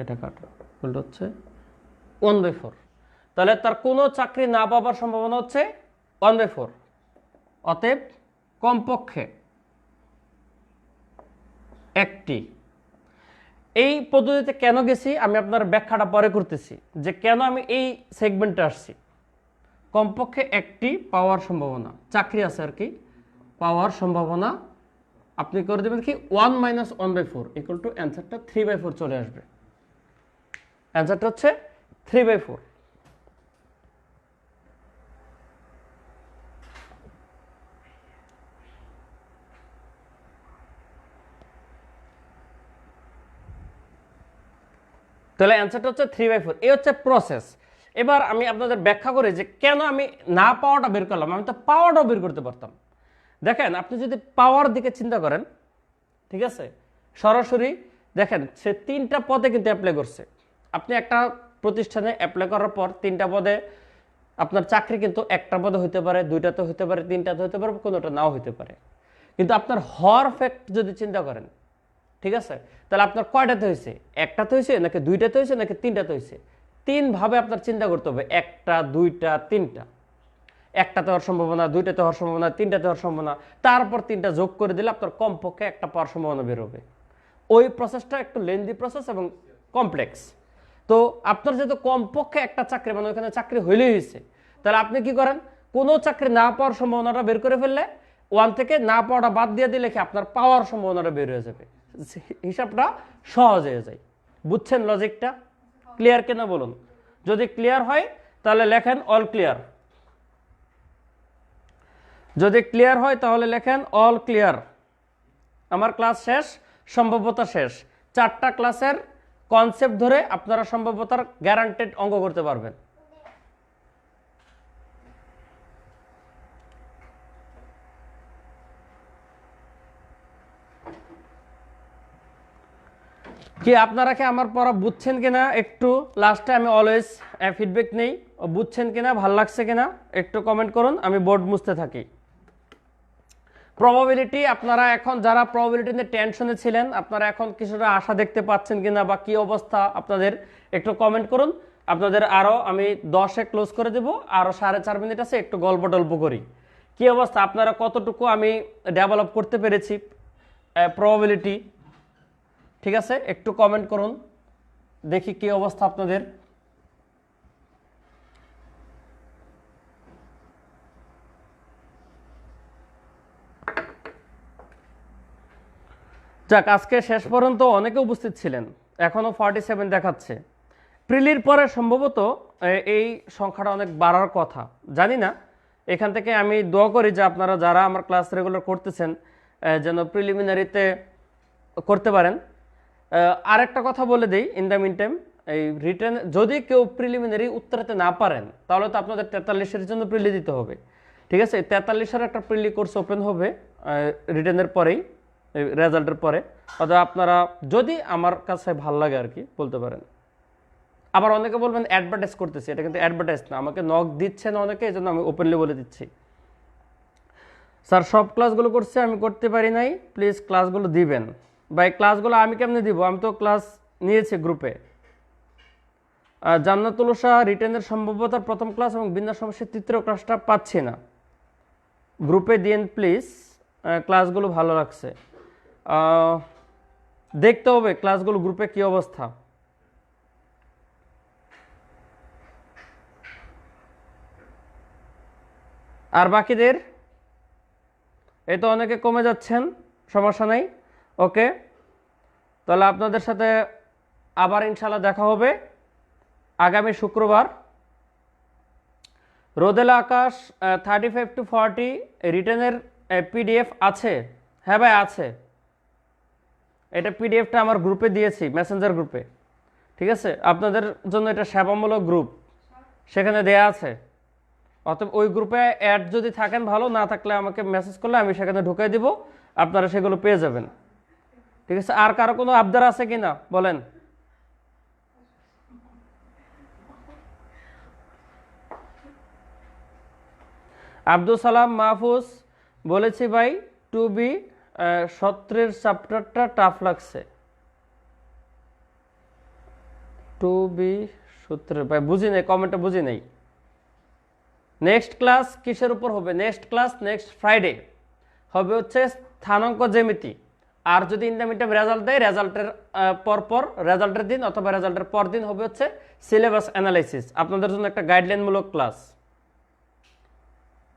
এটা কাটা, উল্টো হচ্ছে 1/4। তাহলে তার কোনো চাকরি না পাওয়ার সম্ভাবনা হচ্ছে 1/4। অতএব কমপক্ষে একটি। এই পদ্ধতিতে কেন গেছি আমি আপনার ব্যাখ্যাটা পরে করতেছি, যে কেন আমি এই সেগমেন্টে আসছি। কমপক্ষে একটি পাওয়ার সম্ভাবনা, চাকরি আছে আর কি, পাওয়ার সম্ভাবনা আপনি করে দেবেন কি 1 - 1/4 ইকুয়াল টু অ্যান্সারটা 3/4 চলে আসবে। অ্যান্সারটা হচ্ছে 3/4। তাহলে অ্যান্সারটা হচ্ছে 3/4। এই হচ্ছে প্রসেস। এবার আমি আপনাদের ব্যাখ্যা করি যে কেন আমি না পাওয়াটা বের করলাম। আমি তো পাওয়াটাও বের করতে পারতাম। দেখেন, আপনি যদি পাওয়ার দিকে চিন্তা করেন, ঠিক আছে, সরাসরি দেখেন সে 3টা পদে কিন্তু অ্যাপ্লাই করছে। আপনি একটা প্রতিষ্ঠানে অ্যাপ্লাই করার পর 3টা পদে আপনার চাকরি কিন্তু একটা পদে হতে পারে, 2টাতে হতে পারে, 3টাতে হতে পারে, কোনোটা নাও হতে পারে। কিন্তু আপনার হওয়ার ফ্যাক্ট যদি চিন্তা করেন, ঠিক আছে, তাহলে আপনার কয়টাতে হয়েছে? একটাতে হয়েছে নাকি 2টাতে হয়েছে নাকি 3টাতে হয়েছে? 3 ভাবে আপনার চিন্তা করতে হবে, 1টা 2টা 3টা। একটাতে হওয়ার সম্ভাবনা, 2টাতে হওয়ার সম্ভাবনা, 3টাতে হওয়ার সম্ভাবনা, তারপর 3টা যোগ করে দিলে আপনার কমপক্ষে একটা পাওয়ার সম্ভাবনা বেরোবে। ওই প্রসেসটা একটু লেন্দি প্রসেস এবং কমপ্লেক্স। তো আপনার যেহেতু কমপক্ষে একটা চাকরি, মানে ওখানে চাকরি হইলেই হয়েছে, তাহলে আপনি কি করেন, কোনো চাকরি না পাওয়ার সম্ভাবনাটা বের করে ফেললে 1 থেকে না পাওয়াটা বাদ দিয়ে দিলে কি আপনার পাওয়ার সম্ভাবনাটা বের হয়ে যাবে। হিসাবটা সহজ হয়ে যায়। বুঝছেন লজিকটা? ক্লিয়ার কিনা বলুন। যদি ক্লিয়ার হয় তাহলে লেখেন অল ক্লিয়ার। যদি ক্লিয়ার হয় তাহলে লেখেন অল ক্লিয়ার। আমার ক্লাস শেষ, সম্ভাব্যতা শেষ। 4টা ক্লাসের কনসেপ্ট ধরে আপনারা সম্ভাব্যতার গ্যারান্টেড অঙ্ক করতে পারবেন। কি আপনারা কি আমার পড়া বুঝছেন কিনা একটু লাস্টে আমি অলওয়েজ ফিডব্যাক নেই, বুঝছেন কিনা, ভালো লাগছে কিনা একটু কমেন্ট করুন, আমি বোর্ড মুছতে থাকি। প্রবাবিলিটি, আপনারা এখন যারা প্রবাবিলিটি নিয়ে টেনশনে ছিলেন, আপনারা এখন কিছুটা আশা দেখতে পাচ্ছেন কিনা বা কি অবস্থা আপনাদের একটু কমেন্ট করুন। আপনাদের আরও আমি 10-এ ক্লোজ করে দেব, আরও 4.5 মিনিট আছে, একটু গল্প টল্প করি। কি অবস্থা, আপনারা কতটুকু আমি ডেভেলপ করতে পেরেছি প্রবাবিলিটি, ঠিক আছে? একটু কমেন্ট করুন, দেখি কি অবস্থা আপনাদের। যাক, আজকে শেষ পর্যন্ত অনেকে উপস্থিত ছিলেন, এখনও 47 দেখাচ্ছে। প্রিলির পরে সম্ভবত এই সংখ্যাটা অনেক বাড়ার কথা, জানি না। এখান থেকে আমি দোয়া করি যে আপনারা যারা আমার ক্লাস রেগুলার করতেছেন যেন প্রিলিমিনারিতে করতে পারেন। আরেকটা কথা বলে দিই ইন দ্য মিন টাইম, এই রিটেন যদি কেউ প্রিলিমিনারি উত্তরাতে না পারেন তাহলে তো আপনাদের 43-এর জন্য প্রিলি দিতে হবে, ঠিক আছে? 43-এর একটা প্রিলি কোর্স ওপেন হবে রিটেনের পরেই, রেজাল্টের পরে। অথবা আপনারা যদি আমার কাছে ভালো লাগে আর কি বলতে পারেন। আবার অনেকে বলবেন অ্যাডভার্টাইজ করতেছি, এটা কিন্তু অ্যাডভার্টাইজ না, আমাকে নক দিচ্ছেন অনেকে, এই জন্য আমি ওপেনলি বলে দিচ্ছি। স্যার সব ক্লাসগুলো করছে, আমি করতে পারি নাই, প্লিজ ক্লাসগুলো দিবেন। বা এই ক্লাসগুলো আমি কেমনে দিব, আমি তো ক্লাস নিয়েছি গ্রুপে। জান্নাতুল উষা, রিটেনের সম্ভাব্যতার প্রথম ক্লাস এবং বিন্যাস সমস্যার তৃতীয় ক্লাসটা পাচ্ছি না, গ্রুপে দিন প্লিজ। ক্লাসগুলো ভালো লাগছে, দেখতে হবে ক্লাসগুলো গ্রুপে কি অবস্থা। আর বাকিদের এই তো অনেকে কমে যাচ্ছেন, সমস্যা নাই, ওকে। তাহলে আপনাদের সাথে আবার ইনশাল্লাহ দেখা হবে আগামী শুক্রবার। রোদেলা আকাশ, 35 to 40 রিটেনের পিডিএফ আছে? হ্যাঁ ভাই আছে, এটা পিডিএফটা আমার গ্রুপে দিয়েছি, মেসেঞ্জার গ্রুপে, ঠিক আছে? আপনাদের জন্য এটা সেবামূলক গ্রুপ, সেখানে দেয়া আছে। অতএব ওই গ্রুপে অ্যাড যদি থাকেন ভালো, না থাকলে আমাকে মেসেজ করলে আমি সেখানে ঢুকাই দিব, আপনারা সেগুলো পেয়ে যাবেন, ঠিক আছে? আর কারো কোনো আবদার আছে কি না বলেন? আব্দুল সালাম মাহফুজ বলেছি ভাই, টু বি 17-এর চ্যাপ্টারটা টাফ লাগছে। টু বি 17 ভাই বুঝি নাই, কমেন্টটা বুঝি নাই। নেক্সট ক্লাস কিসের উপর হবে? নেক্সট ক্লাস নেক্সট ফ্রাইডে হবে হচ্ছে স্থানাঙ্ক জ্যামিতি। আর যদি in the meantime result দেয়, রেজাল্টের পরপর, রেজাল্টের দিন অথবা রেজাল্টের পর দিন হবে হচ্ছে সিলেবাস অ্যানালাইসিস, আপনাদের জন্য একটা গাইডলাইনমূলক ক্লাস,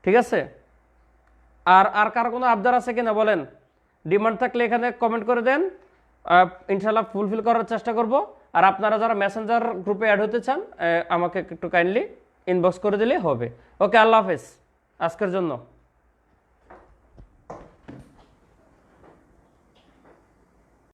ঠিক আছে? আর কার কোনো আবদার আছে কিনা বলেন? ডিমান্ড থাকলে এখানে কমেন্ট করে দেন, ইনশাল্লাহ ফুলফিল করার চেষ্টা করব। আর আপনারা যারা মেসেঞ্জার গ্রুপে অ্যাড হতে চান আমাকে একটু কাইন্ডলি ইনবক্স করে দিলেই হবে। ওকে, আল্লাহ হাফেজ আজকের জন্য।